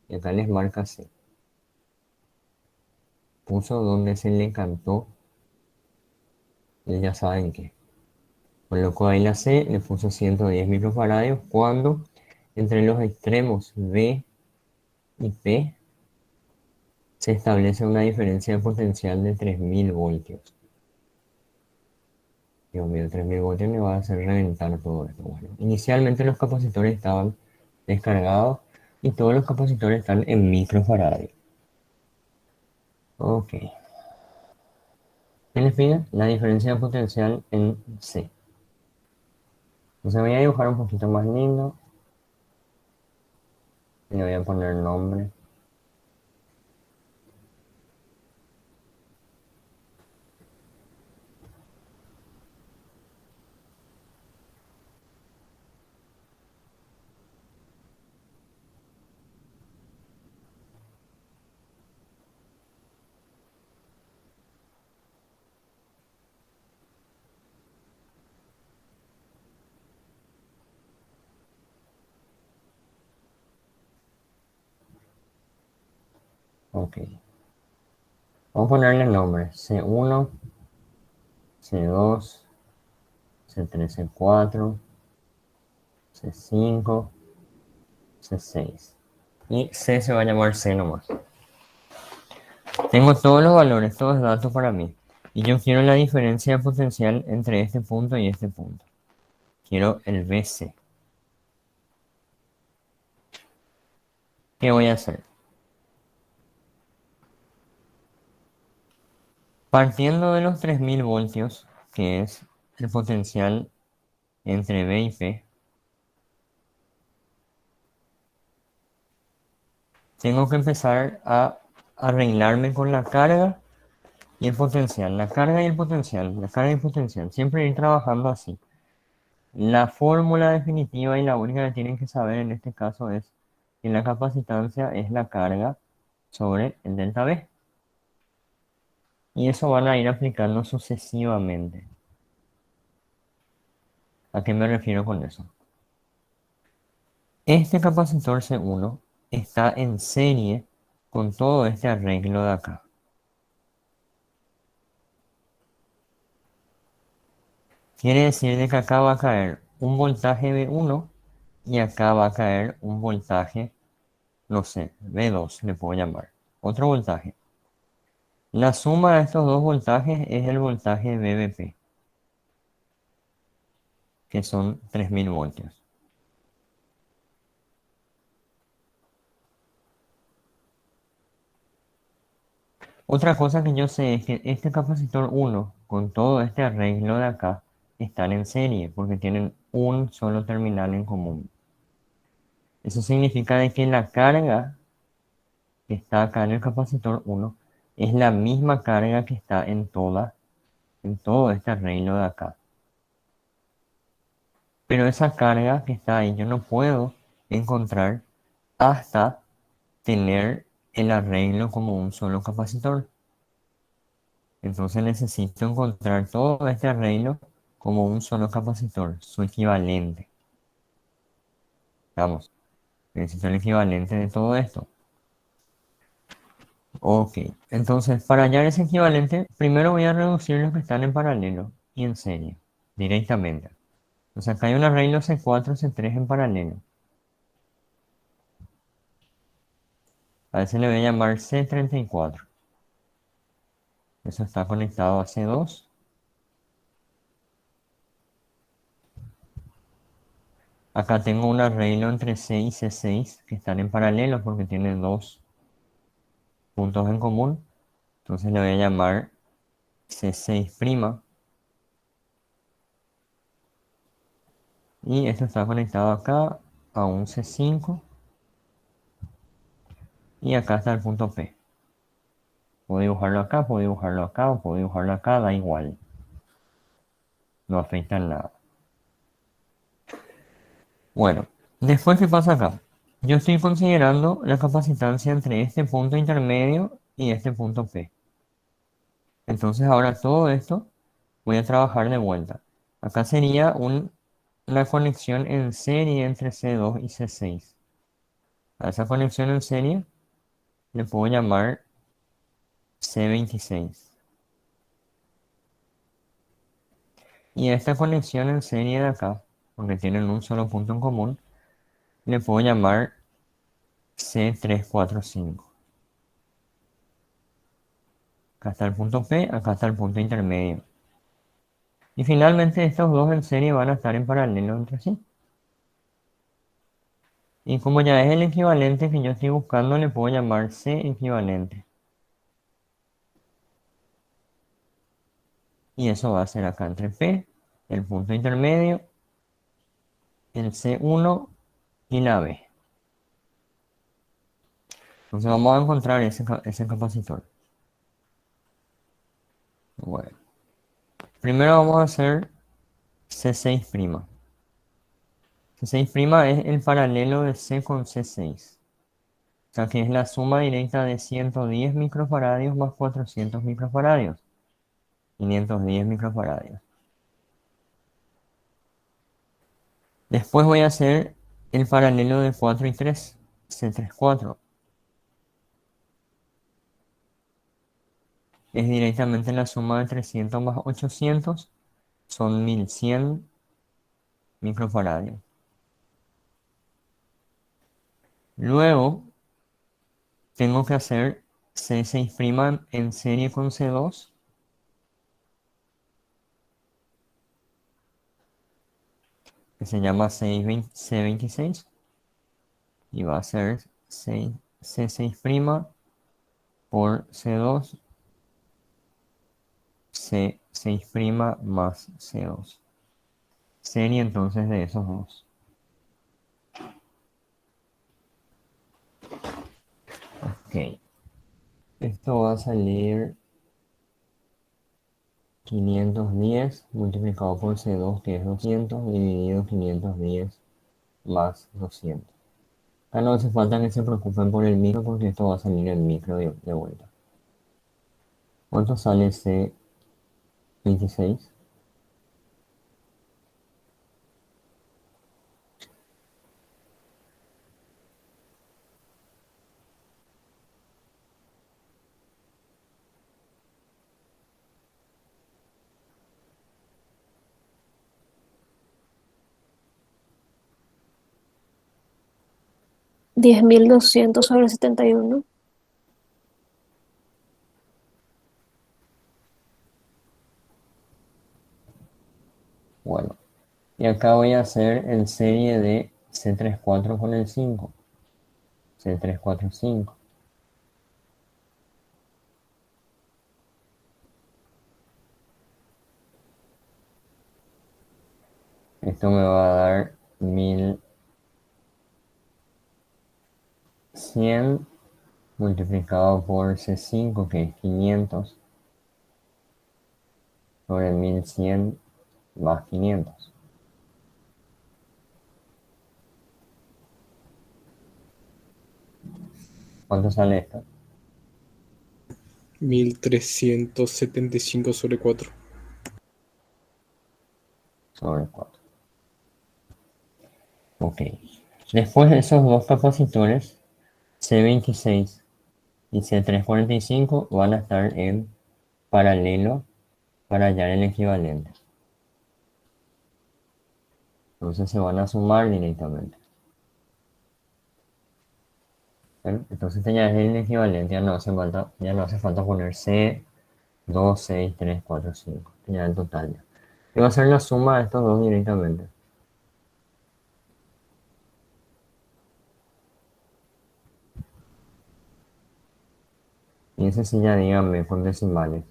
Y acá les marca C. Puso donde se le cantó, y ya saben qué. Colocó ahí la C, le puso 110 microfaradios cuando entre los extremos B y P se establece una diferencia de potencial de 3000 voltios. Dios mío, 3000 voltios me va a hacer reventar todo esto. Bueno, inicialmente los capacitores estaban descargados y todos los capacitores están en microfaradios. Ok. ¿Qué les pide? La diferencia de potencial en C. Entonces voy a dibujar un poquito más lindo. Le voy a poner nombre. Ok. Vamos a ponerle nombre. C1, C2, C3, C4, C5, C6. Y C se va a llamar C nomás. Tengo todos los valores, todos los datos para mí. Y yo quiero la diferencia de potencial entre este punto y este punto. Quiero el BC. ¿Qué voy a hacer? Partiendo de los 3000 voltios, que es el potencial entre B y P, tengo que empezar a arreglarme con la carga y el potencial. La carga y el potencial, la carga y el potencial. Siempre ir trabajando así. La fórmula definitiva y la única que tienen que saber en este caso es que la capacitancia es la carga sobre el delta B. Y eso van a ir aplicando sucesivamente. ¿A qué me refiero con eso? Este capacitor C1 está en serie con todo este arreglo de acá. Quiere decir de que acá va a caer un voltaje V1 y acá va a caer un voltaje, no sé, V2 le puedo llamar. Otro voltaje. La suma de estos dos voltajes es el voltaje VBP, que son 3000 voltios. Otra cosa que yo sé es que este capacitor 1 con todo este arreglo de acá están en serie porque tienen un solo terminal en común. Eso significa de que la carga que está acá en el capacitor 1 es la misma carga que está en todo este arreglo de acá. Pero esa carga que está ahí yo no puedo encontrar hasta tener el arreglo como un solo capacitor. Entonces necesito encontrar todo este arreglo como un solo capacitor, su equivalente. Vamos, necesito el equivalente de todo esto. Ok, entonces para hallar ese equivalente, primero voy a reducir los que están en paralelo y en serie, directamente. Entonces acá hay un arreglo C4, C3 en paralelo. A ese le voy a llamar C34. Eso está conectado a C2. Acá tengo un arreglo entre C y C6 que están en paralelo porque tienen dos puntos en común. Entonces le voy a llamar C6'. Y esto está conectado acá a un C5. Y acá está el punto P. Puedo dibujarlo acá, puedo dibujarlo acá, o puedo dibujarlo acá, da igual. No afecta en nada. Bueno, después, ¿qué pasa acá? Yo estoy considerando la capacitancia entre este punto intermedio y este punto P. Entonces ahora todo esto voy a trabajar de vuelta. Acá sería una conexión en serie entre C2 y C6. A esa conexión en serie le puedo llamar C26. Y a esta conexión en serie de acá, porque tienen un solo punto en común, le puedo llamar C345. Acá está el punto P, acá está el punto intermedio. Y finalmente estos dos en serie van a estar en paralelo entre sí. Y como ya es el equivalente que yo estoy buscando, le puedo llamar C equivalente. Y eso va a ser acá entre P, el punto intermedio, el C1 y la B. Entonces vamos a encontrar ese capacitor. Bueno, primero vamos a hacer C6'. C6' es el paralelo de C con C6. O sea que es la suma directa de 110 microfaradios más 400 microfaradios. 510 microfaradios. Después voy a hacer el paralelo de 4 y 3, C34. Es directamente la suma de 300 más 800, son 1100 microfaradios. Luego tengo que hacer C6' en serie con C2. Que se llama C26 y va a ser C6' por C2, C6' más C2. Serie entonces de esos dos. Ok. Esto va a salir 510 multiplicado por C2, que es 200, dividido 510 más 200. Acá no hace falta que se preocupen por el micro porque esto va a salir en micro de vuelta. ¿Cuánto sale C26? 10.200 sobre 71. Bueno, y acá voy a hacer el serie de C34 con el 5. C345. Esto me va a dar 1100 multiplicado por C5, que es 500, sobre 1100 más 500. ¿Cuánto sale esto? 1375 sobre 4. Sobre 4. Ok. Después de esos dos capacitores, C26 y C345 van a estar en paralelo para hallar el equivalente. Entonces se van a sumar directamente. ¿Ven? Entonces ya es el equivalente, ya no hace falta poner C, 2, 6, 3, 4, 5. Ya el total ya. Y va a ser la suma de estos dos directamente. Y ese sí ya díganme por decimales.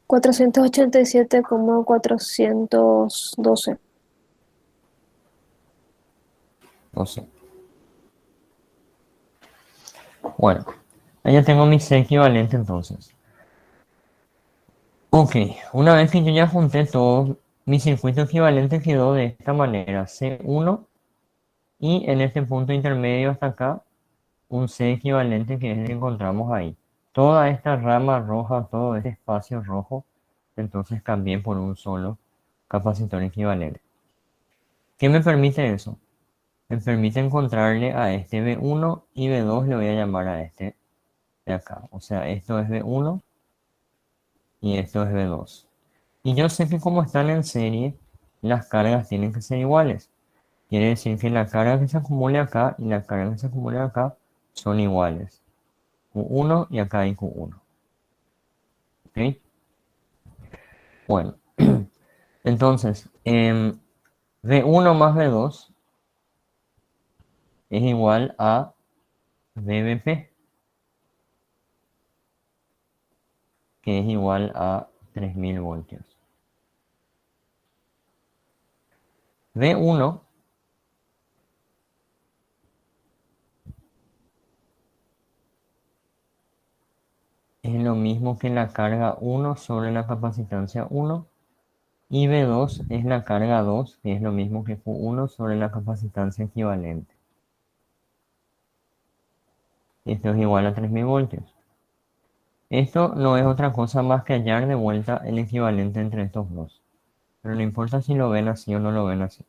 $487,412. No sé. Bueno, ahí ya tengo mi C equivalente entonces. Ok, una vez que yo ya junté todo, mi circuito equivalente quedó de esta manera. C1 y en este punto intermedio hasta acá, un C equivalente que es el que encontramos ahí. Toda esta rama roja, todo este espacio rojo, entonces cambié por un solo capacitor equivalente. ¿Qué me permite eso? Me permite encontrarle a este B1 y B2 le voy a llamar a este de acá. O sea, esto es B1 y esto es B2. Y yo sé que como están en serie, las cargas tienen que ser iguales. Quiere decir que la carga que se acumula acá y la carga que se acumula acá son iguales. Q1 y acá hay Q1. ¿Ok? Bueno, entonces, V1 más V2 es igual a VBP, que es igual a 3000 voltios. V1 es lo mismo que la carga 1 sobre la capacitancia 1 y V2 es la carga 2, que es lo mismo que Q1 sobre la capacitancia equivalente. Esto es igual a 3000 voltios. Esto no es otra cosa más que hallar de vuelta el equivalente entre estos dos. Pero no importa si lo ven así o no lo ven así.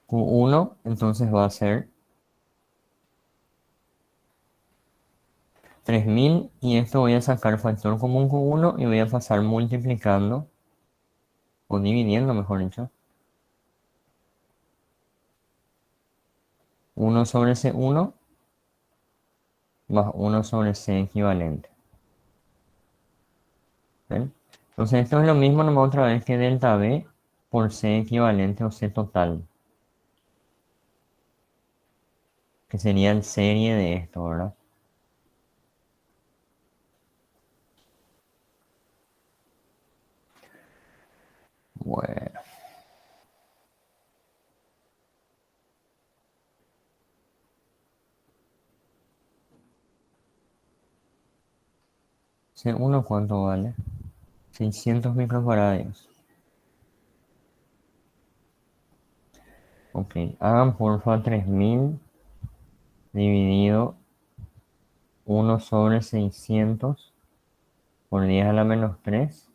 Q1 entonces va a ser 3000 y esto voy a sacar factor común Q1 y voy a pasar multiplicando o dividiendo, mejor dicho, 1 sobre C1 más 1 sobre C equivalente. ¿Ven? Entonces esto es lo mismo nomás otra vez que delta B por C equivalente o C total, que sería el serie de esto, ¿verdad? Bueno, C1 ¿cuánto vale? 600 microfarads. Ok, hagan porfa 3000 dividido 1 sobre 600 por 10 a la menos 3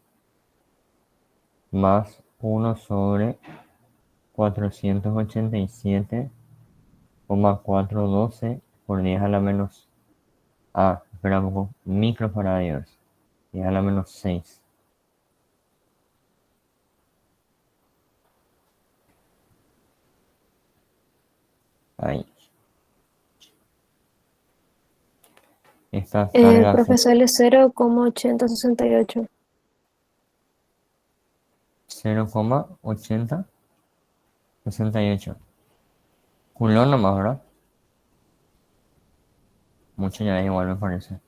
más 1 sobre 487,412 por 10 a la menos... espera un poco, microfarads, 10 a la menos 6. Ahí. Esta carga Profesor es 0,8068. 0,8068. Culón nomás, ¿verdad? Mucho ya es igual, me parece.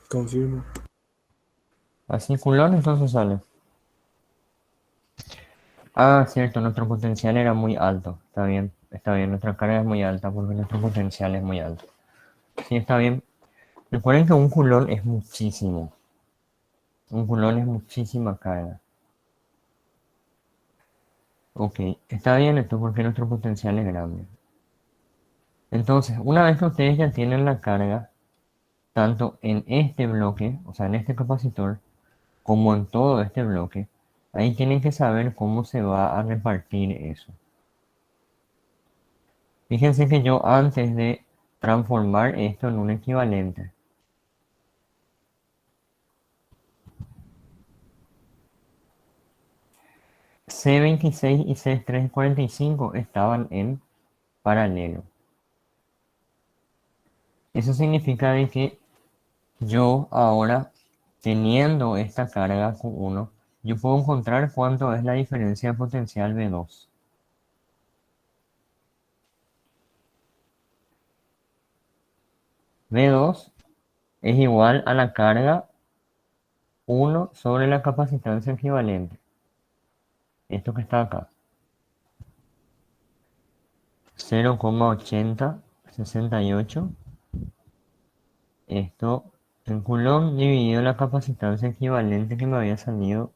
Confirmo. Así culón entonces sale. Ah, cierto, nuestro potencial era muy alto. Está bien, nuestra carga es muy alta porque nuestro potencial es muy alto. Sí, está bien. Recuerden que un culón es muchísimo. Un culón es muchísima carga. Ok, está bien esto porque nuestro potencial es grande. Entonces, una vez que ustedes ya tienen la carga, tanto en este bloque, o sea, en este capacitor, como en todo este bloque, ahí tienen que saber cómo se va a repartir eso. Fíjense que yo antes de transformar esto en un equivalente, C26 y C345 estaban en paralelo. Eso significa de que yo ahora, teniendo esta carga Q1, yo puedo encontrar cuánto es la diferencia de potencial V2. V2 es igual a la carga 1 sobre la capacitancia equivalente. Esto que está acá. 0,8068. Esto en Coulomb dividido la capacitancia equivalente que me había salido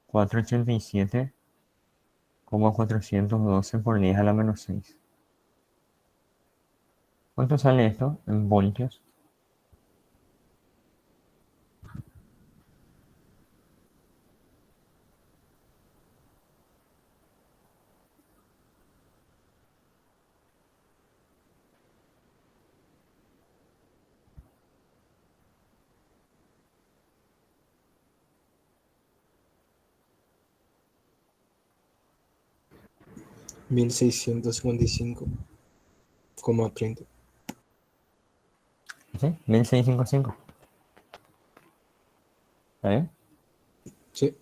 487,412 por 10 a la menos 6. ¿Cuánto sale esto en voltios? Mil seiscientos cincuenta y cinco coma 30. ¿Sí? 1655. ¿Está bien? Sí.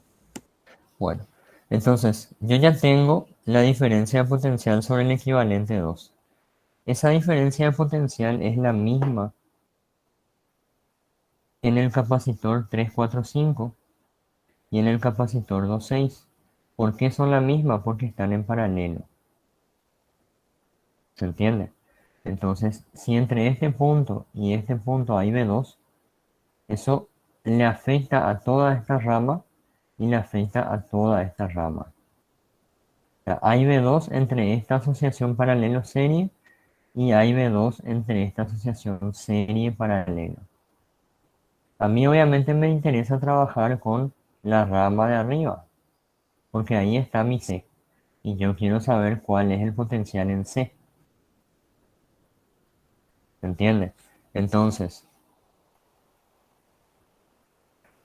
Bueno, entonces yo ya tengo la diferencia de potencial sobre el equivalente 2. Esa diferencia de potencial es la misma en el capacitor 345 y en el capacitor 26. ¿Por qué son la misma? Porque están en paralelo. ¿Se entiende? Entonces, si entre este punto y este punto hay V2, eso le afecta a toda esta rama y le afecta a toda esta rama. O sea, hay V2 entre esta asociación paralelo-serie y hay V2 entre esta asociación serie-paralelo. A mí obviamente me interesa trabajar con la rama de arriba, porque ahí está mi C, y yo quiero saber cuál es el potencial en C. ¿Se entiende? Entonces,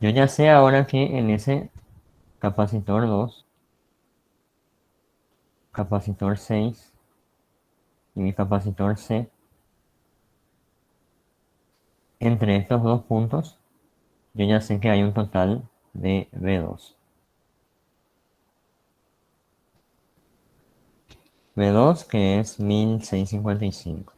yo ya sé ahora que en ese capacitor 2, capacitor 6 y mi capacitor C, entre estos dos puntos, yo ya sé que hay un total de V2. V2 que es 1655.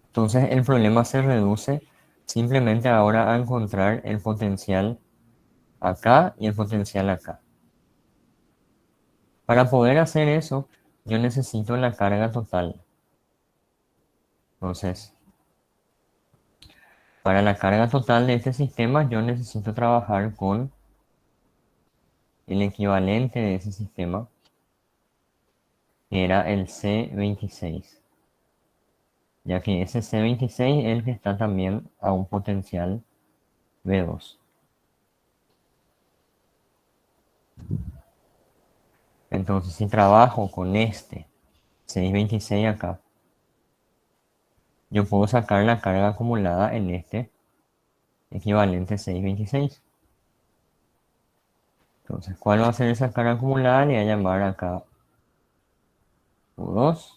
Entonces el problema se reduce simplemente ahora a encontrar el potencial acá y el potencial acá. Para poder hacer eso, yo necesito la carga total. Entonces, para la carga total de este sistema, yo necesito trabajar con el equivalente de ese sistema, que era el C26, ya que ese C26 es el que está también a un potencial V2. Entonces, si trabajo con este 626 acá, yo puedo sacar la carga acumulada en este equivalente 626. Entonces, ¿cuál va a ser esa carga acumulada? Le voy a llamar acá Q2.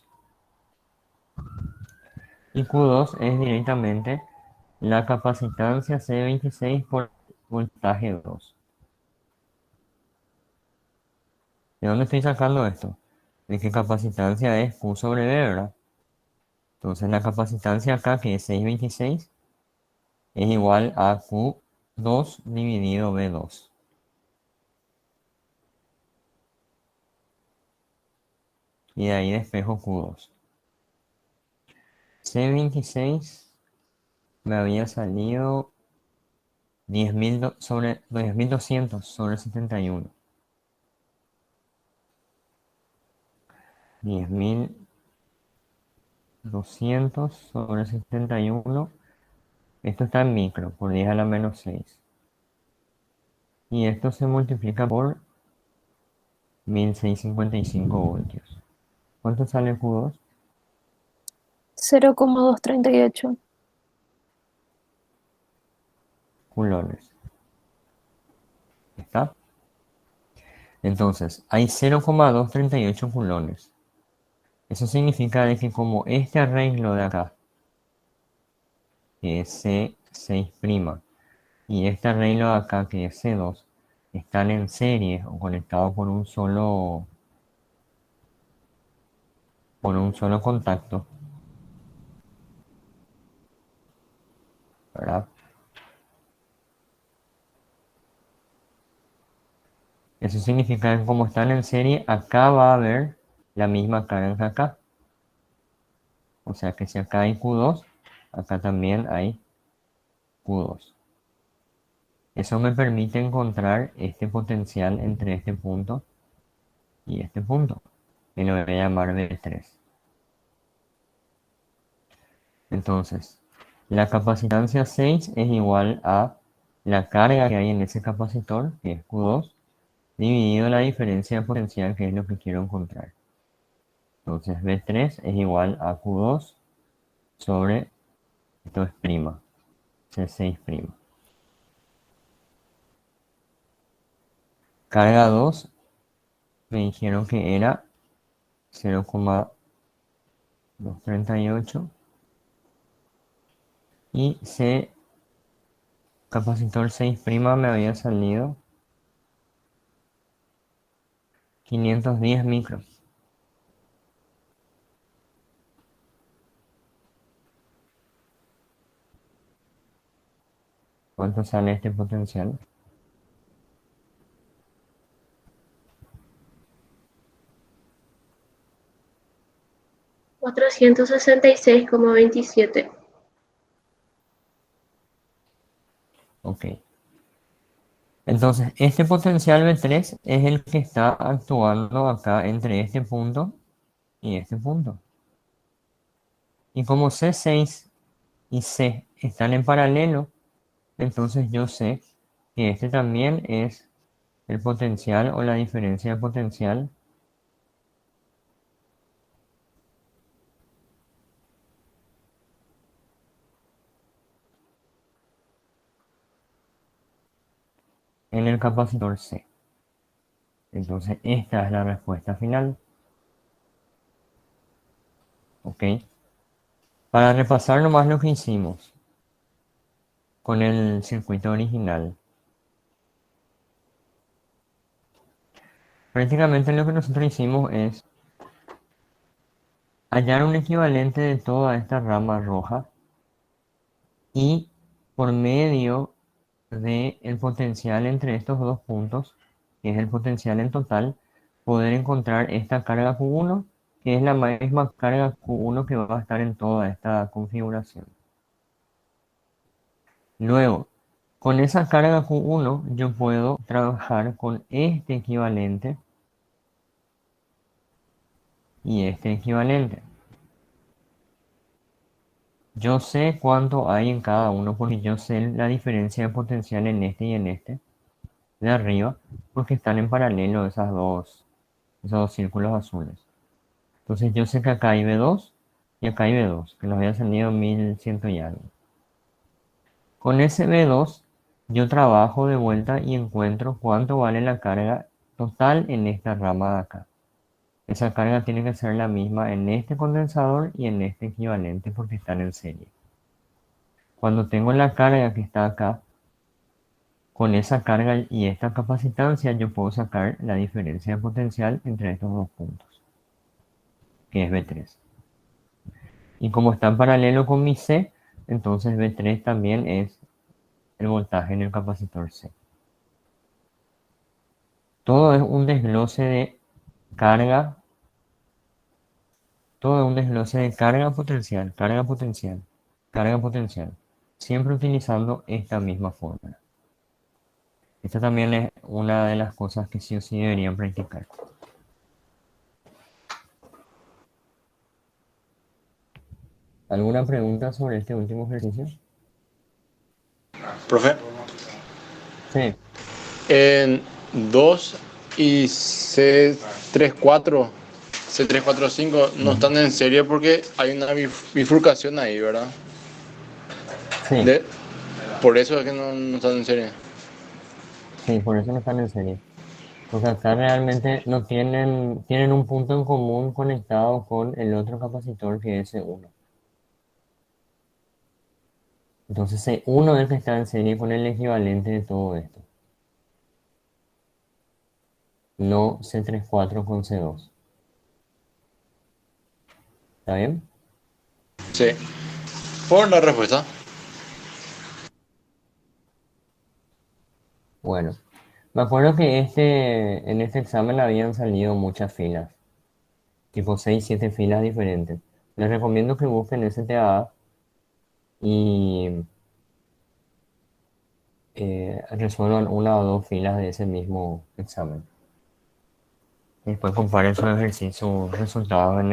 Y Q2 es directamente la capacitancia C26 por voltaje 2. ¿De dónde estoy sacando esto? De que capacitancia es Q sobre V, ¿verdad? Entonces la capacitancia acá, que es 626, es igual a Q2 dividido V2. Y de ahí despejo Q2. C26 me había salido 10.000 sobre 10.200 sobre 71. 10.200 sobre 71. Esto está en micro, por 10 a la menos 6. Y esto se multiplica por 1655 voltios. ¿Cuánto sale Q2? 0,238. Culones. ¿Está? Entonces, hay 0,238 culones. Eso significa de que como este arreglo de acá, que es C6', y este arreglo de acá, que es C2, están en serie o conectados por un solo contacto, ¿verdad? Eso significa que como están en serie, acá va a haber la misma carga que acá. O sea que si acá hay Q2, acá también hay Q2. Eso me permite encontrar este potencial entre este punto y este punto. Y lo voy a llamar V3. Entonces, la capacitancia 6 es igual a la carga que hay en ese capacitor, que es Q2, dividido la diferencia de potencial, que es lo que quiero encontrar. Entonces, V3 es igual a Q2 sobre, esto es prima, C6'. Carga 2 me dijeron que era 0,238 y C capacitor 6' me había salido 510 micros. ¿Cuánto sale este potencial? $466,27. Ok. Entonces, este potencial V3 es el que está actuando acá entre este punto y este punto. Y como C6 y C están en paralelo, entonces yo sé que este también es el potencial o la diferencia de potencial en el capacitor C. Entonces, esta es la respuesta final. ¿Ok? Para repasar nomás lo que hicimos con el circuito original. Prácticamente lo que nosotros hicimos es hallar un equivalente de toda esta rama roja y por medio del potencial entre estos dos puntos, que es el potencial en total, poder encontrar esta carga Q1, que es la misma carga Q1 que va a estar en toda esta configuración. Luego, con esa carga Q1 yo puedo trabajar con este equivalente y este equivalente. Yo sé cuánto hay en cada uno porque yo sé la diferencia de potencial en este y en este de arriba, porque están en paralelo esos dos círculos azules. Entonces yo sé que acá hay V2 y acá hay B2, que nos había salido 1100 y algo. Con ese B2 yo trabajo de vuelta y encuentro cuánto vale la carga total en esta rama de acá. Esa carga tiene que ser la misma en este condensador y en este equivalente porque están en serie. Cuando tengo la carga que está acá, con esa carga y esta capacitancia yo puedo sacar la diferencia de potencial entre estos dos puntos, que es B3. Y como está en paralelo con mi C, entonces B3 también es el voltaje en el capacitor C. Todo es un desglose de carga, todo es un desglose de carga potencial, carga potencial, carga potencial, siempre utilizando esta misma fórmula. Esta también es una de las cosas que sí o sí deberían practicar. ¿Alguna pregunta sobre este último ejercicio? Profe, Sí, en 2 y C345 C345 no están en serie porque hay una bifurcación ahí, ¿verdad? sí, De, por eso es que no están en serie. sí, por eso no están en serie. Porque acá realmente no tienen un punto en común conectado con el otro capacitor que es C1. Entonces C1 es el que está en serie con el equivalente de todo esto. No C34 con C2. ¿Está bien? Sí. Por la respuesta. Bueno, me acuerdo que en este examen habían salido muchas filas, tipo 6 7 filas diferentes. Les recomiendo que busquen STAA y resuelvan una o dos filas de ese mismo examen. Y después comparen sus ejercicios, sus resultados en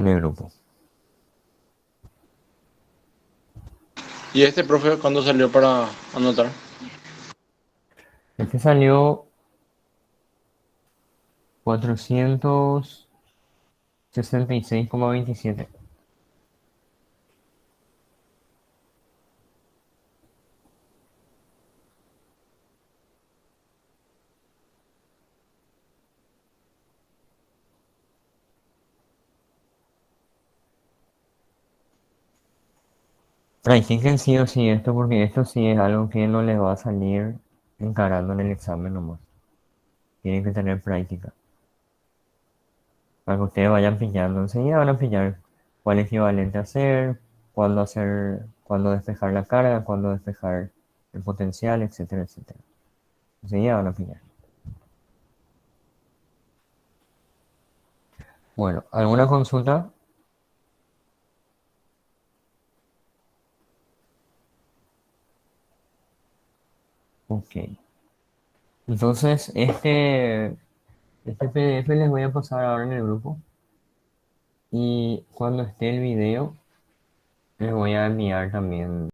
el grupo. ¿Y este profe cuándo salió para anotar? Este salió 466,27. Practiquen sí o sí esto porque esto sí es algo que no les va a salir encarando en el examen nomás. Tienen que tener práctica. Para que ustedes vayan pillando. Enseguida van a pillar cuál equivalente hacer, cuándo despejar la carga, cuándo despejar el potencial, etcétera, etcétera. Enseguida van a pillar. Bueno, ¿alguna consulta? Ok. Entonces, este PDF les voy a pasar ahora en el grupo. Y cuando esté el video, les voy a enviar también